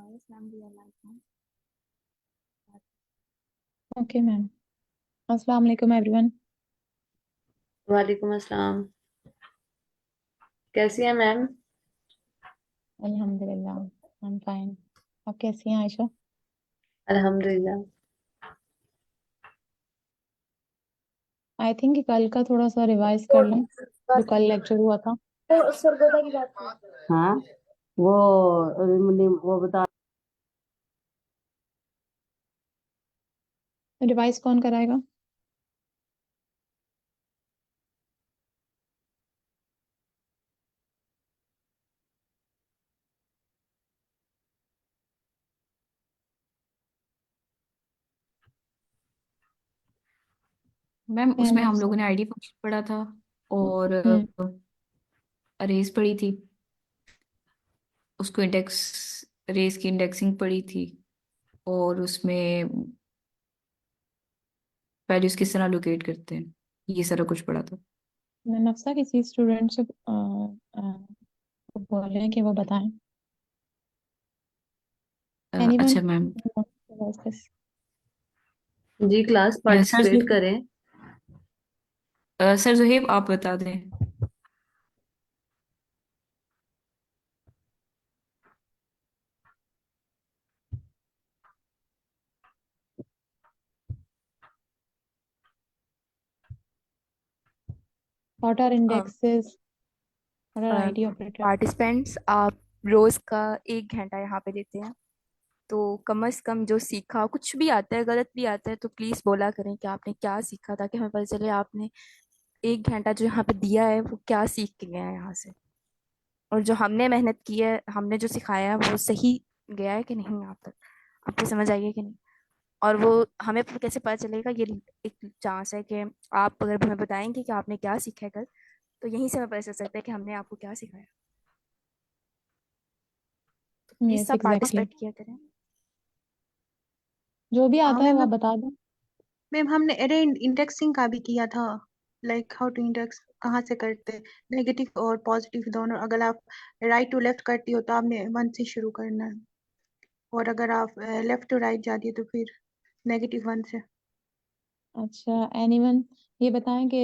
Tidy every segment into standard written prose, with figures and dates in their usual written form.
Yes, ma'am, we are live now. Okay ma'am. अस्सलाम वालेकुम everyone. वालेकुम अस्सलाम। कैसी हैं मैम? अल्हम्दुलिल्लाह आई एम फाइन। आप कैसी हैं आयशा? अल्हम्दुलिल्लाह। आई थिंक कल का थोड़ा सा रिवाइज कर लें जो कल लेक्चर हुआ था। सरगोदा की बात करें। हाँ, वो वो बता। रिवाइज कौन कराएगा? मैम मैं उसमें हम नफ्स। लोगों ने आईडी फंक्शन पढ़ा था और हम्म। अरेज पढ़ी थी। उसको इंडेक्स अरेज की इंडेक्सिंग पढ़ी थी और उसमें वैल्यूज किस तरह लोकेट करते हैं, ये सारा कुछ पढ़ा था। मैं नफ्सा किसी स्टूडेंट से बोले कि वो बताएं। एनीवन? अच्छा मैम। जी, क्लास सर पार्टिसिपेट करें। सर जुहेब आप बता दें। What are indexes? What are ID operator? Participants, आप रोज का 1 घंटा यहाँ पे देते हैं, तो कम से कम जो सीखा, कुछ भी आता है गलत भी आता है तो प्लीज़ बोला करें कि आपने क्या सीखा, ताकि हमें पता चले आपने 1 घंटा जो यहाँ पे दिया है वो क्या सीख के गया है यहाँ से, और जो हमने मेहनत की है, हमने जो सिखाया है वो सही गया है कि नहीं आप तक, आपको समझ आई है कि नहीं। और वो हमें कैसे पता चलेगा, ये एक चांस है कि आप अगर हमें बताएंगे कि आपने क्या सीखा है कल, तो यहीं से हमें पता चल सकता है कि हमने आपको क्या सिखाया। तो प्लीज़ यस सब एग्जैक्टली। पार्टिसिपेट किया करें। जो भी हाँ आता है वो मैम। आप बता दो। मैम हमने एरे इंडेक्सिंग का भी किया था। लाइक हाउ टू इंडेक्स कहाँ से करते, नेगेटिव और पॉजिटिव दोनों। अगर आप राइट टू लेफ्ट करती हो तो आपने 1 से शुरू करना है, और अगर आप लेफ्ट टू राइट जाती हो तो फिर -1 से। अच्छा एनीवन, ये बताएं कि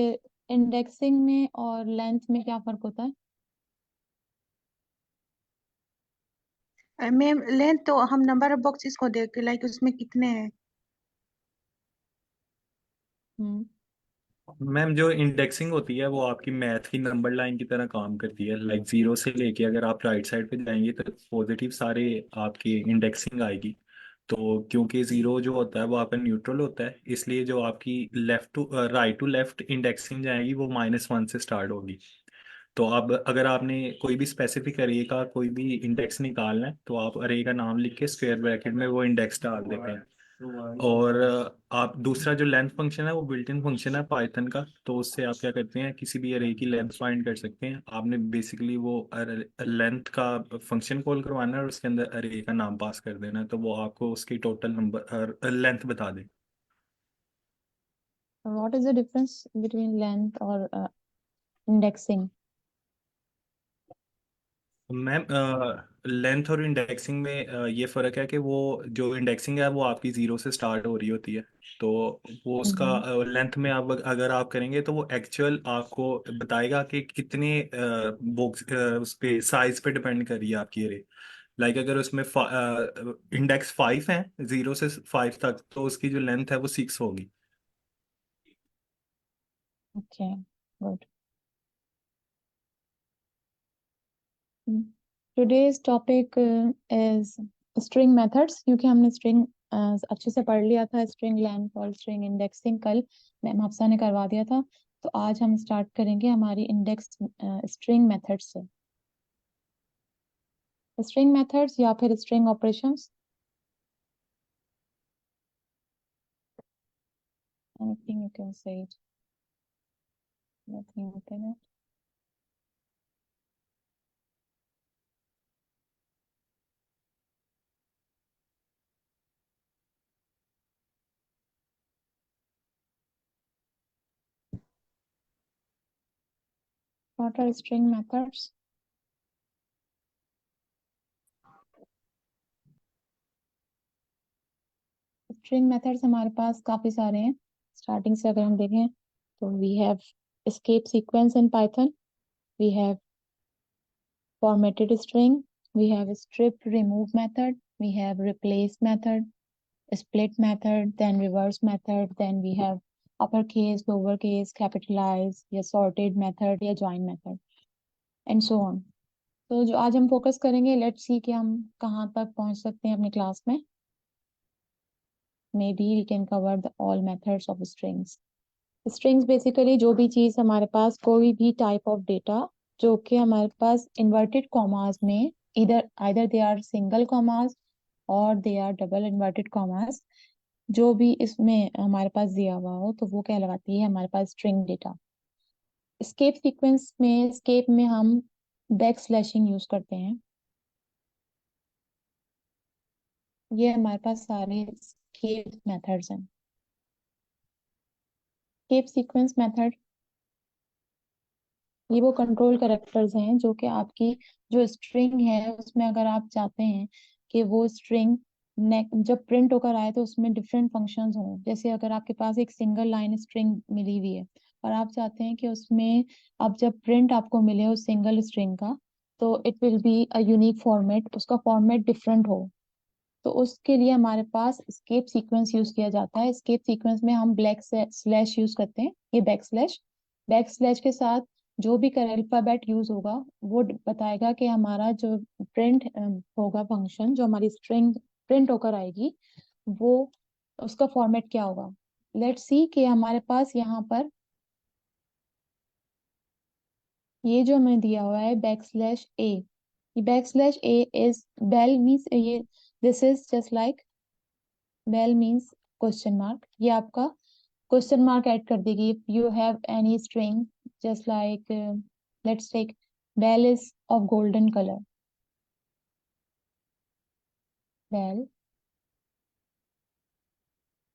इंडेक्सिंग में और लेंथ में क्या फर्क होता है? मैम लेंथ तो हम नंबर ऑफ बॉक्सेस को देख के, लाइक उसमें कितने हैं। हम्म। मैम जो इंडेक्सिंग होती है वो आपकी मैथ की नंबर लाइन की तरह काम करती है। लाइक जीरो से लेके अगर आप राइट साइड पे जाएंगे तो पॉजिटिव सारे आपकी इंडेक्सिंग आएगी। तो क्योंकि जीरो जो होता है वो आपका न्यूट्रल होता है, इसलिए जो आपकी left to right to left indexing जाएगी वो -1 से स्टार्ट होगी। तो अब अगर आपने कोई भी स्पेसिफिक अरे का कोई भी इंडेक्स निकालना है तो आप अरे का नाम लिख के स्क्वायर ब्रैकेट में वो इंडेक्स डाल देते हैं। और आप दूसरा जो लेंथ फंक्शन है वो बिल्ट इन फंक्शन है पाइथन का, तो उससे आप क्या करते हैं किसी भी अरे की लेंथ फाइंड कर सकते हैं। आपने बेसिकली वो लेंथ का फंक्शन कॉल करवाना है और उसके अंदर अरे का नाम पास कर देना है, तो वो आपको उसकी टोटल नंबर लेंथ बता दे। What is the difference between length और इंडेक्सिंग? मैम लेंथ और इंडेक्सिंग में ये फ़र्क है कि वो जो इंडेक्सिंग है वो आपकी ज़ीरो से स्टार्ट हो रही होती है। तो वो उसका हम्म। लेंथ में आप अगर आप करेंगे तो वो एक्चुअल आपको बताएगा कि कितने बॉक्स उस पे साइज पे डिपेंड कर रही है आपकी अरे। लाइक अगर उसमें इंडेक्स 5 है 0 से 5 तक, तो उसकी जो लेंथ है वो 6 होगी। Okay good. Today's topic is string methods, क्योंकि हमने स्ट्रिंग अच्छे से पढ़ लिया था, स्ट्रिंग लेंथ और स्ट्रिंग इंडेक्सिंग कल मैम हफ्सा ने करवा दिया था। तो आज हम स्टार्ट करेंगे हमारी इंडेक्स स्ट्रिंग मेथड से। स्ट्रिंग मेथड्स या फिर string operations, anything you can say it. Nothing open it. What are string methods? String methods हमारे पास काफी सारे हैं। स्टार्टिंग से अगर हम देखें तो we have escape sequence in Python, we have formatted string, we have strip remove method, we have replace method, split method, then reverse method, then we have uppercase, lowercase, capitalize या sorted method या join method and so on. तो जो आज हम focus करेंगे, let's see कि हम कहाँ तक पहुंच सकते हैं अपनी क्लास में। Maybe we can cover the all methods of strings. Strings basically जो भी चीज हमारे पास, कोई भी टाइप ऑफ डेटा जो कि हमारे पास इन्वर्टेड कॉमास में, इधर either they are single commas और they are double inverted commas, जो भी इसमें हमारे पास दिया हुआ हो तो वो कहलाती है हमारे पास स्ट्रिंग डेटा। स्केप सीक्वेंस में, स्केप में हम बैक स्लैशिंग यूज करते हैं। ये हमारे पास सारे स्केप मेथड्स हैं। स्केप सीक्वेंस मेथड ये वो कंट्रोल कैरेक्टर्स हैं जो कि आपकी जो स्ट्रिंग है उसमें अगर आप चाहते हैं कि वो स्ट्रिंग जब प्रिंट होकर आए तो उसमें डिफरेंट फंक्शंस हों। जैसे अगर आपके पास एक सिंगल लाइन स्ट्रिंग मिली हुई है और आप चाहते हैं कि उसमें अब जब प्रिंट आपको मिले उस सिंगल स्ट्रिंग का तो it will be a unique format, उसका फॉर्मेट डिफरेंट हो, तो उसके लिए हमारे पास स्केप सीक्वेंस यूज किया जाता है। स्केप सीक्वेंस में हम ब्लैक स्लैश यूज करते हैं, ये बैक स्लैश के साथ जो भी अल्फाबेट यूज होगा वो बताएगा कि हमारा जो प्रिंट होगा फंक्शन, जो हमारी स्ट्रिंग प्रिंट होकर आएगी वो उसका फॉर्मेट क्या होगा। लेट्स सी कि हमारे पास यहाँ पर ये जो हमें दिया हुआ है \a, ये \a इज बेल मीन्स ये this is just like bell means question mark, ये आपका क्वेश्चन मार्क ऐड कर देगी। If you have any string just like let's take bell is of golden colour, bell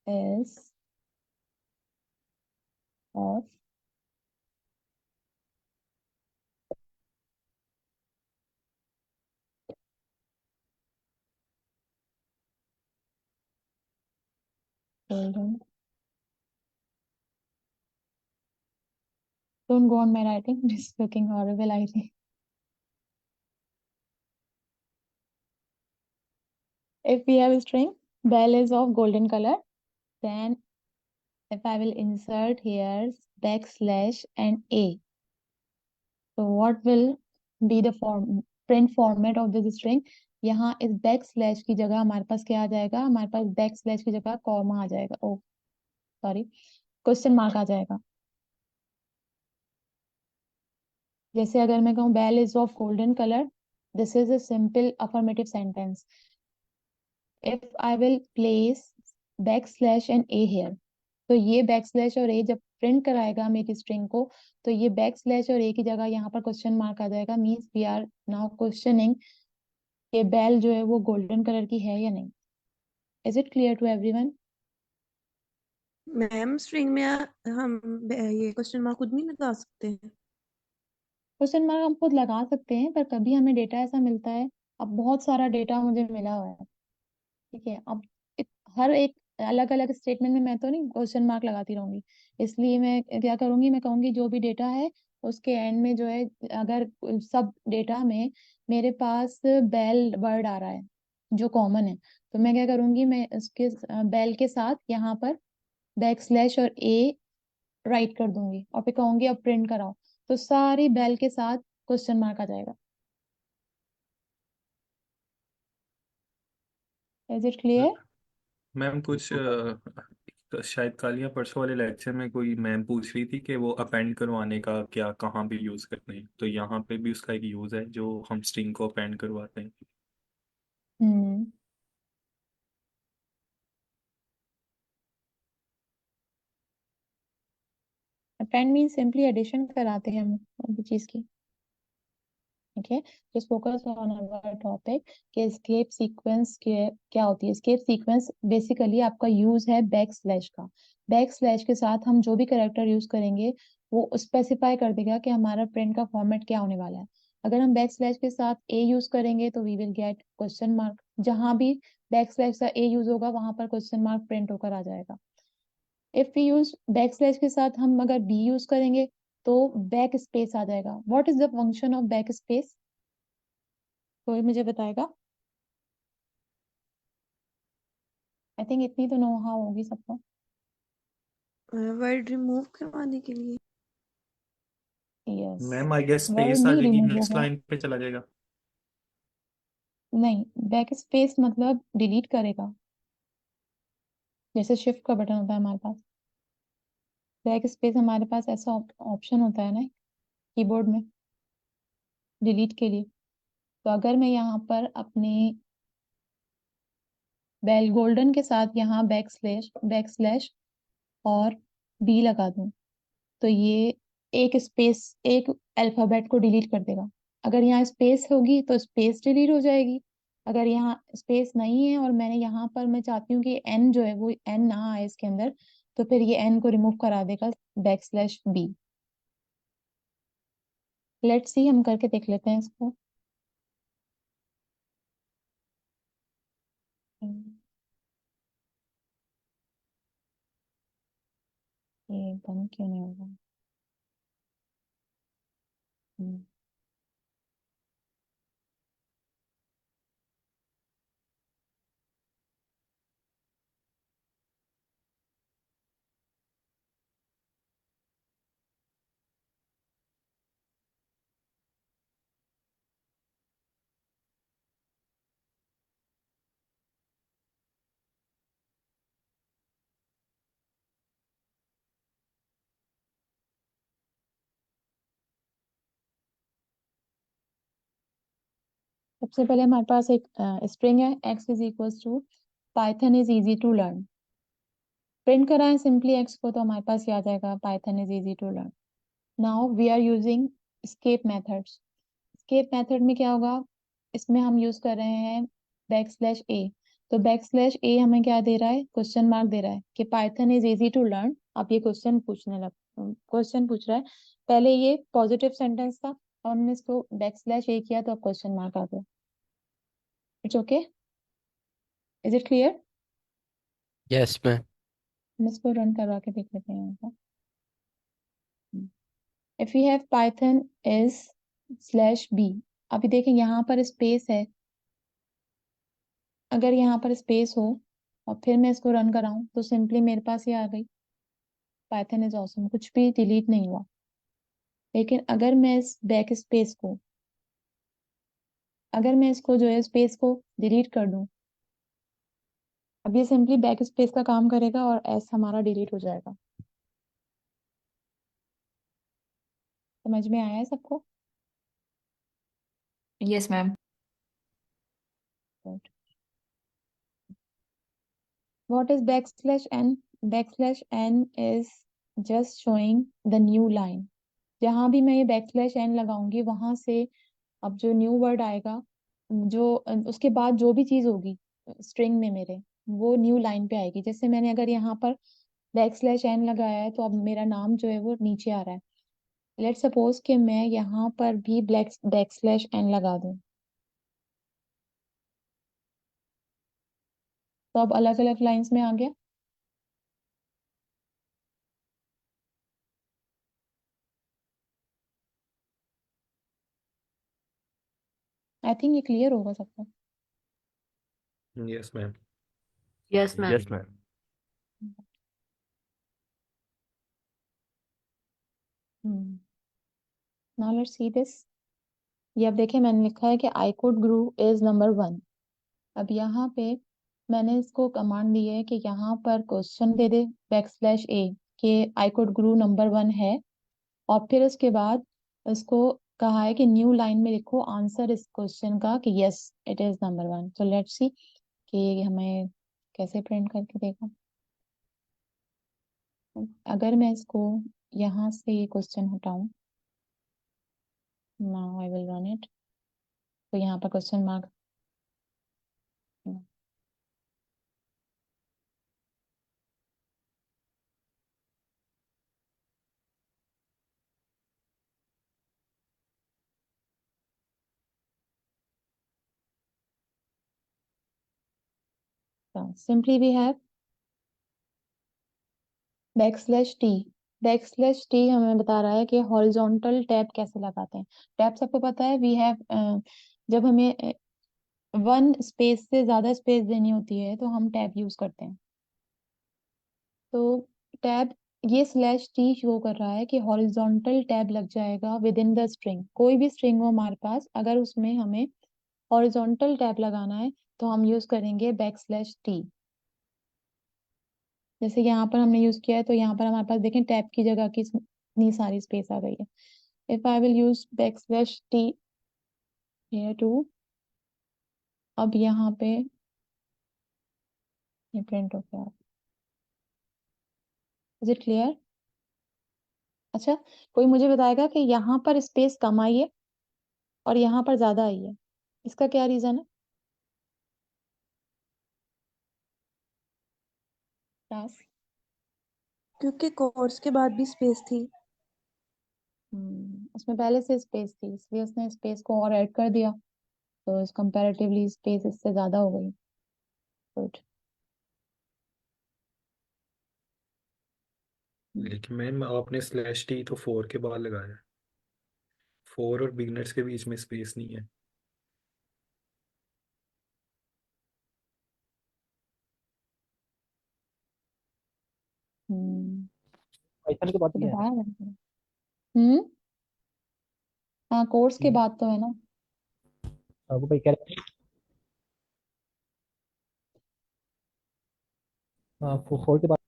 is of golden, don't go on my writing, just looking horrible I think. If we have a string bell is of golden color, then if I will insert here backslash and a, so what will be the print format of this string? यहाँ इस back slash की जगह हमारे पास क्या आ जाएगा, हमारे पास back slash की जगह कॉमा आ जाएगा, ओ सॉरी क्वेश्चन मार्क आ जाएगा। जैसे अगर मैं कहूँ bell is of golden colour, this is a simple affirmative sentence. If I will place back slash and a here, तो ये बैक स्लैश और ए जब प्रिंट कराएगा मेरी स्ट्रिंग को तो ये बैक स्लैश और ए की जगह यहाँ पर क्वेश्चन मार्क आ जाएगा। Means we are now questioning कि बेल जो है वो गोल्डन कलर की है या नहीं। Is it clear to everyone? Ma'am string में हम ये क्वेश्चन मार्क खुद नहीं लगा सकते हैं? क्वेश्चन मार्क हम खुद लगा सकते हैं पर कभी हमें डेटा ऐसा मिलता है, अब बहुत सारा डेटा मुझे मिला हुआ है, ठीक है, अब हर एक अलग अलग स्टेटमेंट में मैं तो नहीं क्वेश्चन मार्क लगाती रहूंगी, इसलिए मैं क्या करूंगी, मैं कहूंगी जो भी डेटा है उसके एंड में जो है, अगर सब डेटा में मेरे पास बेल वर्ड आ रहा है जो कॉमन है तो मैं क्या करूंगी, मैं उसके बेल के साथ यहाँ पर बैक स्लैश और ए राइट कर दूंगी और फिर कहूंगी अब प्रिंट कराओ, तो सारी बेल के साथ क्वेश्चन मार्क आ जाएगा। Is it clear? मैम कुछ शायद कल या परसों वाले लेक्चर में कोई मैम पूछ रही थी कि वो अपेंड करवाने का क्या कहाँ पे यूज़ करते हैं, तो यहाँ पे भी उसका एक यूज़ है जो हम स्ट्रिंग को अपेंड करवाते हैं। हम्म, अपेंड मीन सिंपली एडिशन कराते हैं हम किसी चीज की, ठीक है। Just focus on our topic कि एस्केप सीक्वेंस के क्या होती है। एस्केप सीक्वेंस बेसिकली आपका यूज है बैक स्लैश का। बैक स्लैश के साथ हम जो भी कैरेक्टर यूज करेंगे वो स्पेसिफाई कर देगा कि हमारा प्रिंट का फॉर्मेट क्या होने वाला है। अगर हम बैक स्लैश के साथ ए यूज करेंगे तो we will get question mark, जहां भी बैक स्लैश का ए यूज होगा वहां पर क्वेश्चन मार्क प्रिंट होकर आ जाएगा। If we use back slash के साथ हम अगर बी यूज करेंगे तो बैक स्पेस आ जाएगा। What is the function of back space? कोई मुझे बताएगा? आई थिंक इतनी तो नो हाउ होगी सबको। वर्ड रिमूव करवाने के लिए। Yes, ma'am I guess word space आ नहीं जाएगी, रिमूव नेक्स्ट होगा। लाइन पे चला जाएगा। नहीं, बैक स्पेस मतलब डिलीट करेगा, जैसे शिफ्ट का बटन होता है हमारे पास। बैक स्पेस हमारे पास ऐसा ऑप्शन होता है ना कीबोर्ड में डिलीट के लिए। तो अगर मैं यहाँ पर अपने बेल गोल्डन के साथ यहाँ बैक स्लैश और बी लगा दूं तो ये एक स्पेस, एक अल्फाबेट को डिलीट कर देगा। अगर यहाँ स्पेस होगी तो स्पेस डिलीट हो जाएगी। अगर यहाँ स्पेस नहीं है और मैंने यहाँ पर मैं चाहती हूँ कि एन जो है वो एन ना आए इसके अंदर, तो फिर ये एन को रिमूव करा देगा back slash b. Let's see, हम करके देख लेते हैं इसको। ये बंद क्यों नहीं होगा? हम्म, सबसे पहले हमारे पास एक स्ट्रिंग है x is equals to python is easy to learn. Print कराएं सिंपली x को तो हमारे पास ये आ जाएगा python is easy to learn. Now we are using escape methods। escape method में क्या होगा, इसमें हम यूज कर रहे हैं बैक स्लैश ए। तो बैक स्लैश ए हमें क्या दे रहा है, क्वेश्चन मार्क दे रहा है कि python is easy to learn. अब ये क्वेश्चन पूछ रहा है। पहले ये पॉजिटिव सेंटेंस था और हमने इसको बैक स्लैश ए किया तो अब क्वेश्चन मार्क आ गया। It's okay, is it clear? Yes ma'am. हम इसको रन करवा के देख लेते हैं यहाँ पर। If we have python is slash b, अभी देखें यहाँ पर स्पेस है। अगर यहाँ पर स्पेस हो और फिर मैं इसको रन कराऊं तो सिंपली मेरे पास ये आ गई पाइथन इज ऑसम, कुछ भी डिलीट नहीं हुआ। लेकिन अगर मैं इसको जो है स्पेस को डिलीट कर दूं, अब ये सिंपली बैक स्पेस का काम करेगा और एस हमारा डिलीट हो जाएगा। समझ में आया है सबको? Yes ma'am. Good. What is backslash n? Backslash n is just showing the new line। जहां भी मैं ये बैकस्लैश एन लगाऊंगी वहां से अब जो न्यू वर्ड आएगा, जो उसके बाद जो भी चीज होगी स्ट्रिंग में मेरे, वो न्यू लाइन पे आएगी। जैसे मैंने अगर यहाँ पर बैकस्लैश एन लगाया है तो अब मेरा नाम जो है वो नीचे आ रहा है। लेट सपोज कि मैं यहाँ पर भी बैकस्लैश एन लगा दूं तो अब अलग अलग लाइंस में आ गया। आई थिंक ये क्लियर होगा सबको। Yes ma'am. Yes ma'am. Yes ma'am. Now let's see this. ये अब देखिए मैंने लिखा है कि I could grew is number 1। अब यहाँ पे मैंने इसको कमांड दी है कि यहाँ पर क्वेश्चन दे दे बैकस्लैश ए कि आई कुड ग्रू नंबर 1 है, और फिर उसके बाद इसको कहा है कि न्यू लाइन में लिखो आंसर इस क्वेश्चन का कि यस इट इज नंबर 1। तो लेट्स सी कि हमें कैसे प्रिंट करके देगा। अगर मैं इसको यहाँ से ये क्वेश्चन हटाऊं, now I will run it, तो यहाँ पर question mark. Simply we have /t। /t हमें बता रहा है कि हॉरिजॉन्टल टैब कैसे लगाते हैं। टैब सबको पता है, वी हैव जब हमें वन स्पेस से ज्यादा स्पेस देनी होती है तो हम टैब यूज करते हैं। तो टैब, ये /t शो कर रहा है कि हॉरिजॉन्टल टैब लग जाएगा विद इन द स्ट्रिंग। कोई भी स्ट्रिंग हो हमारे पास, अगर उसमें हमें हॉरिजॉन्टल टैब लगाना है तो हम यूज करेंगे /t। जैसे यहाँ पर हमने यूज किया है तो यहाँ पर हमारे पास देखें टैब की जगह की इतनी सारी स्पेस आ गई है। If I will use /t here too, अब यहाँ पे ये प्रिंट हो गया। Is it clear? अच्छा, कोई मुझे बताएगा कि यहाँ पर स्पेस कम आई है और यहाँ पर ज्यादा आई है, इसका क्या रीजन है? क्लास? क्योंकि कोर्स के बाद भी स्पेस थी। उसमें पहले से स्पेस थी इसलिए उसने स्पेस को और ऐड कर दिया, तो इस कंपैरेटिवली स्पेस इससे ज्यादा हो गई। गुड। लेकिन मैम आपने /t तो 4 के बाद लगाया। 4 और बिगनर्स के बीच में स्पेस नहीं है। हम्म पाइथन के बाद तो भी है। बताया मैंने। हम्म हाँ, कोर्स के बाद तो है ना। वो भाई कह रहे हाँ, 4 के बाद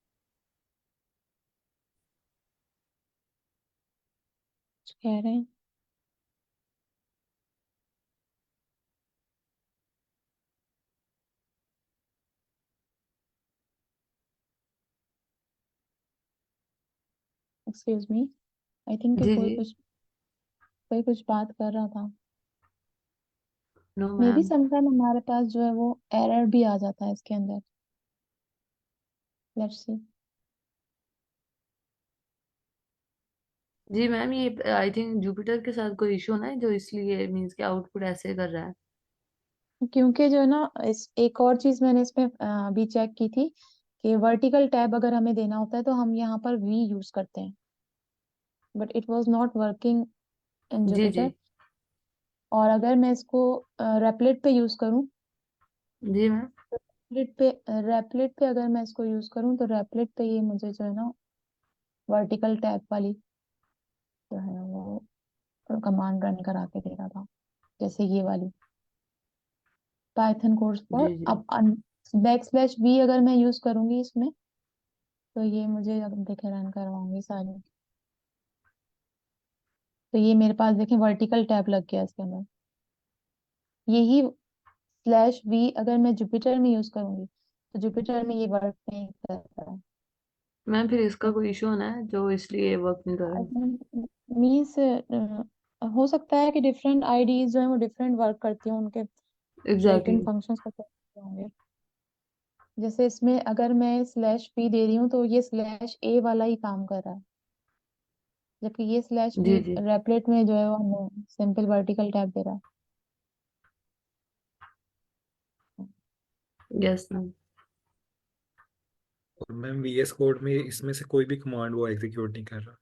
कुछ कह रहे हैं? एक्सक्यूज मी, आई थिंक जी कोई जी। कुछ बात कर रहा था। No maybe ma'am. Sometime हमारे पास जो है वो एरर भी आ जाता है इसके अंदर। Let's see. जी मैम, ये आई थिंक जुपिटर के साथ कोई इशू ना है जो इसलिए मीन्स कि आउटपुट ऐसे कर रहा है। क्योंकि जो है ना, इस एक और चीज मैंने इसमें भी चेक की थी कि वर्टिकल टैब अगर हमें देना होता है तो हम यहाँ पर वी यूज करते हैं, but it was not working in जी जी। जुपिटर। और अगर मैं इसको रेपलेट पे यूज करूँ, जी मैम। रेपलेट पे अगर मैं इसको यूज करूँ तो रेपलेट पे ये मुझे जो है ना वर्टिकल टैब वाली जो है वो कमांड रन करा के दे रहा था, जैसे ये वाली पाइथन कोर्स पर। जी जी। अब /v अगर मैं यूज करूंगी इसमें तो ये मुझे अब देखे रन करवाऊंगी सारी, तो ये मेरे पास देखें वर्टिकल टैब लग गया इसके अंदर। यही /v अगर मैं जुपिटर में यूज करूंगी तो जुपिटर में ये वर्क नहीं कर रहा मैम फिर इसका कोई इशू होना है जो इसलिए वर्क नहीं कर रहा है। है। मीन्स हो सकता है कि डिफरेंट आईडीज जो है वो डिफरेंट वर्क करती हैं, उनके बिल्ट इन एग्जैक्टली। फंक्शंस को होंगे। जैसे इसमें अगर मैं /p दे रही हूँ तो ये /a वाला ही काम कर रहा है, जबकि ये /v जी जी। रेपलेट में जो है वो हमें सिंपल वर्टिकल टैब दे रहा है। Yes ma'am. और मैम VS कोड में इसमें से कोई भी कमांड वो एग्जीक्यूट नहीं कर रहा।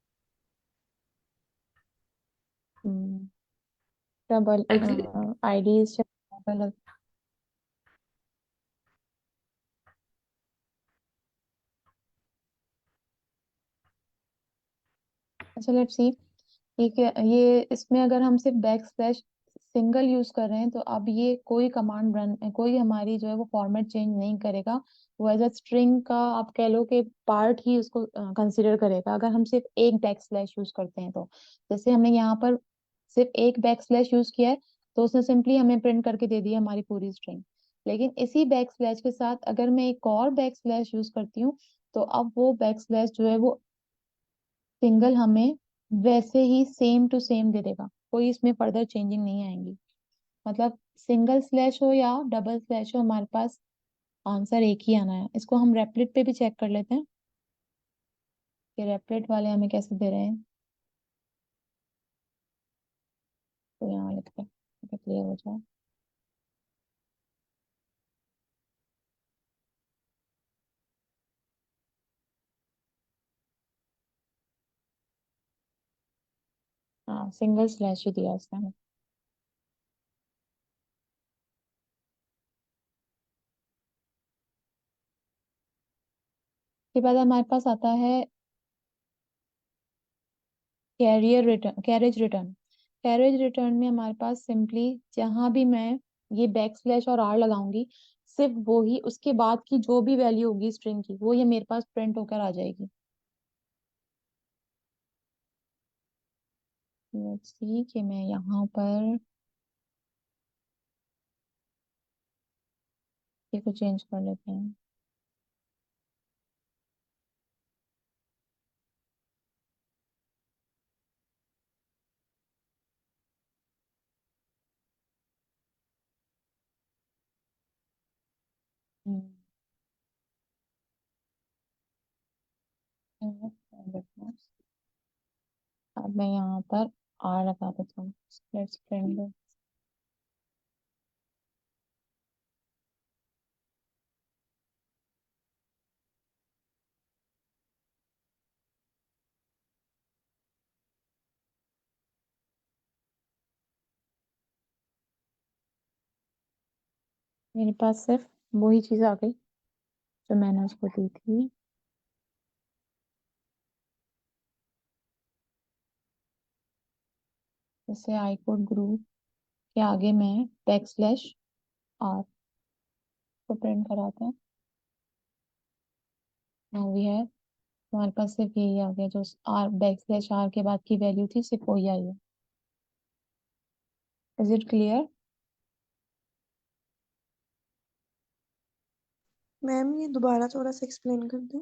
डबल एक्चुअली आईडीज अलग। अच्छा लेट्स सी, ठीक है, ये इसमें अगर हम सिर्फ सिंगल यूज कर रहे हैं तो अब ये कोई कमांड रन, कोई हमारी जो है वो फॉर्मेट चेंज नहीं करेगा। वो एज अ स्ट्रिंग का आप कह लो कि पार्ट ही उसको कंसिडर करेगा अगर हम सिर्फ एक यूज करते हैं तो। जैसे हमने यहाँ पर सिर्फ एक यूज किया है तो उसने सिंपली हमें प्रिंट करके दे दिया हमारी पूरी स्ट्रिंग। लेकिन इसी के साथ अगर मैं एक और यूज करती हूँ तो अब वो जो है वो सिंगल हमें वैसे ही सेम टू सेम दे देगा, कोई इसमें फर्दर चेंजिंग नहीं आएंगी। मतलब सिंगल स्लैश हो या डबल स्लैश हो, हमारे पास आंसर एक ही आना है। इसको हम रेपलेट पे भी चेक कर लेते हैं कि रेपलेट वाले हमें कैसे दे रहे हैं। तो यहाँ लिखते हैं, क्लियर हो जाए। हाँ, सिंगल स्लैश ही दिया उसने। उसके बाद हमारे पास आता है कैरेज रिटर्न में हमारे पास सिंपली जहां भी मैं ये बैक स्लैश और आर लगाऊंगी, सिर्फ वो ही उसके बाद की जो भी वैल्यू होगी स्ट्रिंग की, वो ये मेरे पास प्रिंट होकर आ जाएगी। लेट्स सी कि मैं यहाँ पर ये को चेंज कर लेते हैं। हम्म, अब मैं यहाँ पर आर लगा देता हूँ। Let's print. मेरे पास सिर्फ वही चीज आ गई जो मैंने उसको दी थी। जैसे आई कोड ग्रुप के आगे मैं बैक स्लैश आर को प्रिंट कराते हैं। नाउ वी हैव, हमारे पास सिर्फ यही आ गया, जो आर बैक स्लैश आर के बाद की वैल्यू थी सिर्फ वही आई है। Is it clear? मैम ये दोबारा थोड़ा सा एक्सप्लेन कर दें।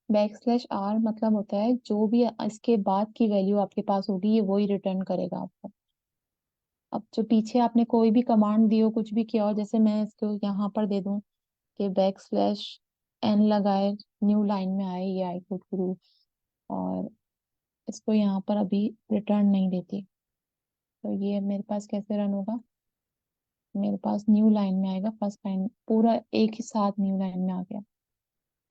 बैक स्लैश आर मतलब होता है जो भी इसके बाद की वैल्यू आपके पास होगी ये वही रिटर्न करेगा आपको। अब जो पीछे आपने कोई भी कमांड दी हो, कुछ भी किया हो, जैसे मैं इसको यहाँ पर दे दूं कि बैक स्लैश एन लगाए, न्यू लाइन में आए ये आई कोड ग्रुप, और इसको यहाँ पर अभी रिटर्न नहीं देती, तो ये मेरे पास कैसे रन होगा? मेरे पास न्यू लाइन में आएगा, फर्स्ट लाइन पूरा एक ही साथ न्यू लाइन में आ गया।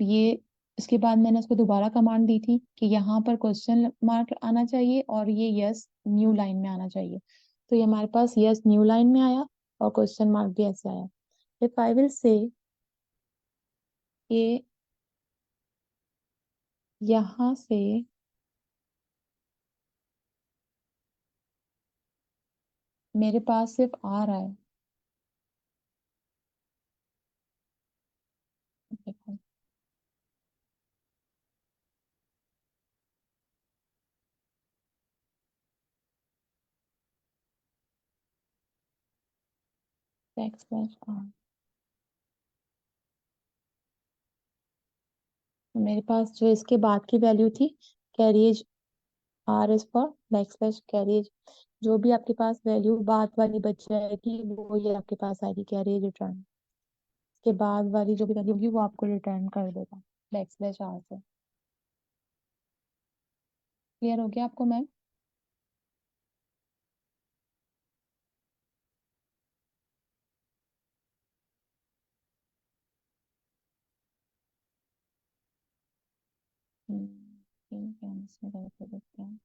ये इसके बाद मैंने उसको दोबारा कमांड दी थी कि यहाँ पर क्वेश्चन मार्क आना चाहिए और ये यस न्यू लाइन में आना चाहिए, तो ये हमारे पास यस न्यू लाइन में आया और क्वेश्चन मार्क भी ऐसे आया। इफ आई विल से ये यहाँ से मेरे पास सिर्फ आ रहा है, देखो बैक स्लैश आर, मेरे पास जो इसके बाद की वैल्यू थी carriage r is for back slash carriage, जो भी आपके पास वैल्यू बाद वाली बच जाएगी वो ये आपके पास आएगी कैरिएज रिटर्न। के बाद वाली जो भी वैल्यू होगी वो आपको रिटर्न कर देगा बैक स्लैश आर से। क्लियर हो गया आपको मैम? ठीक है, हम इसमें करके देखते हैं।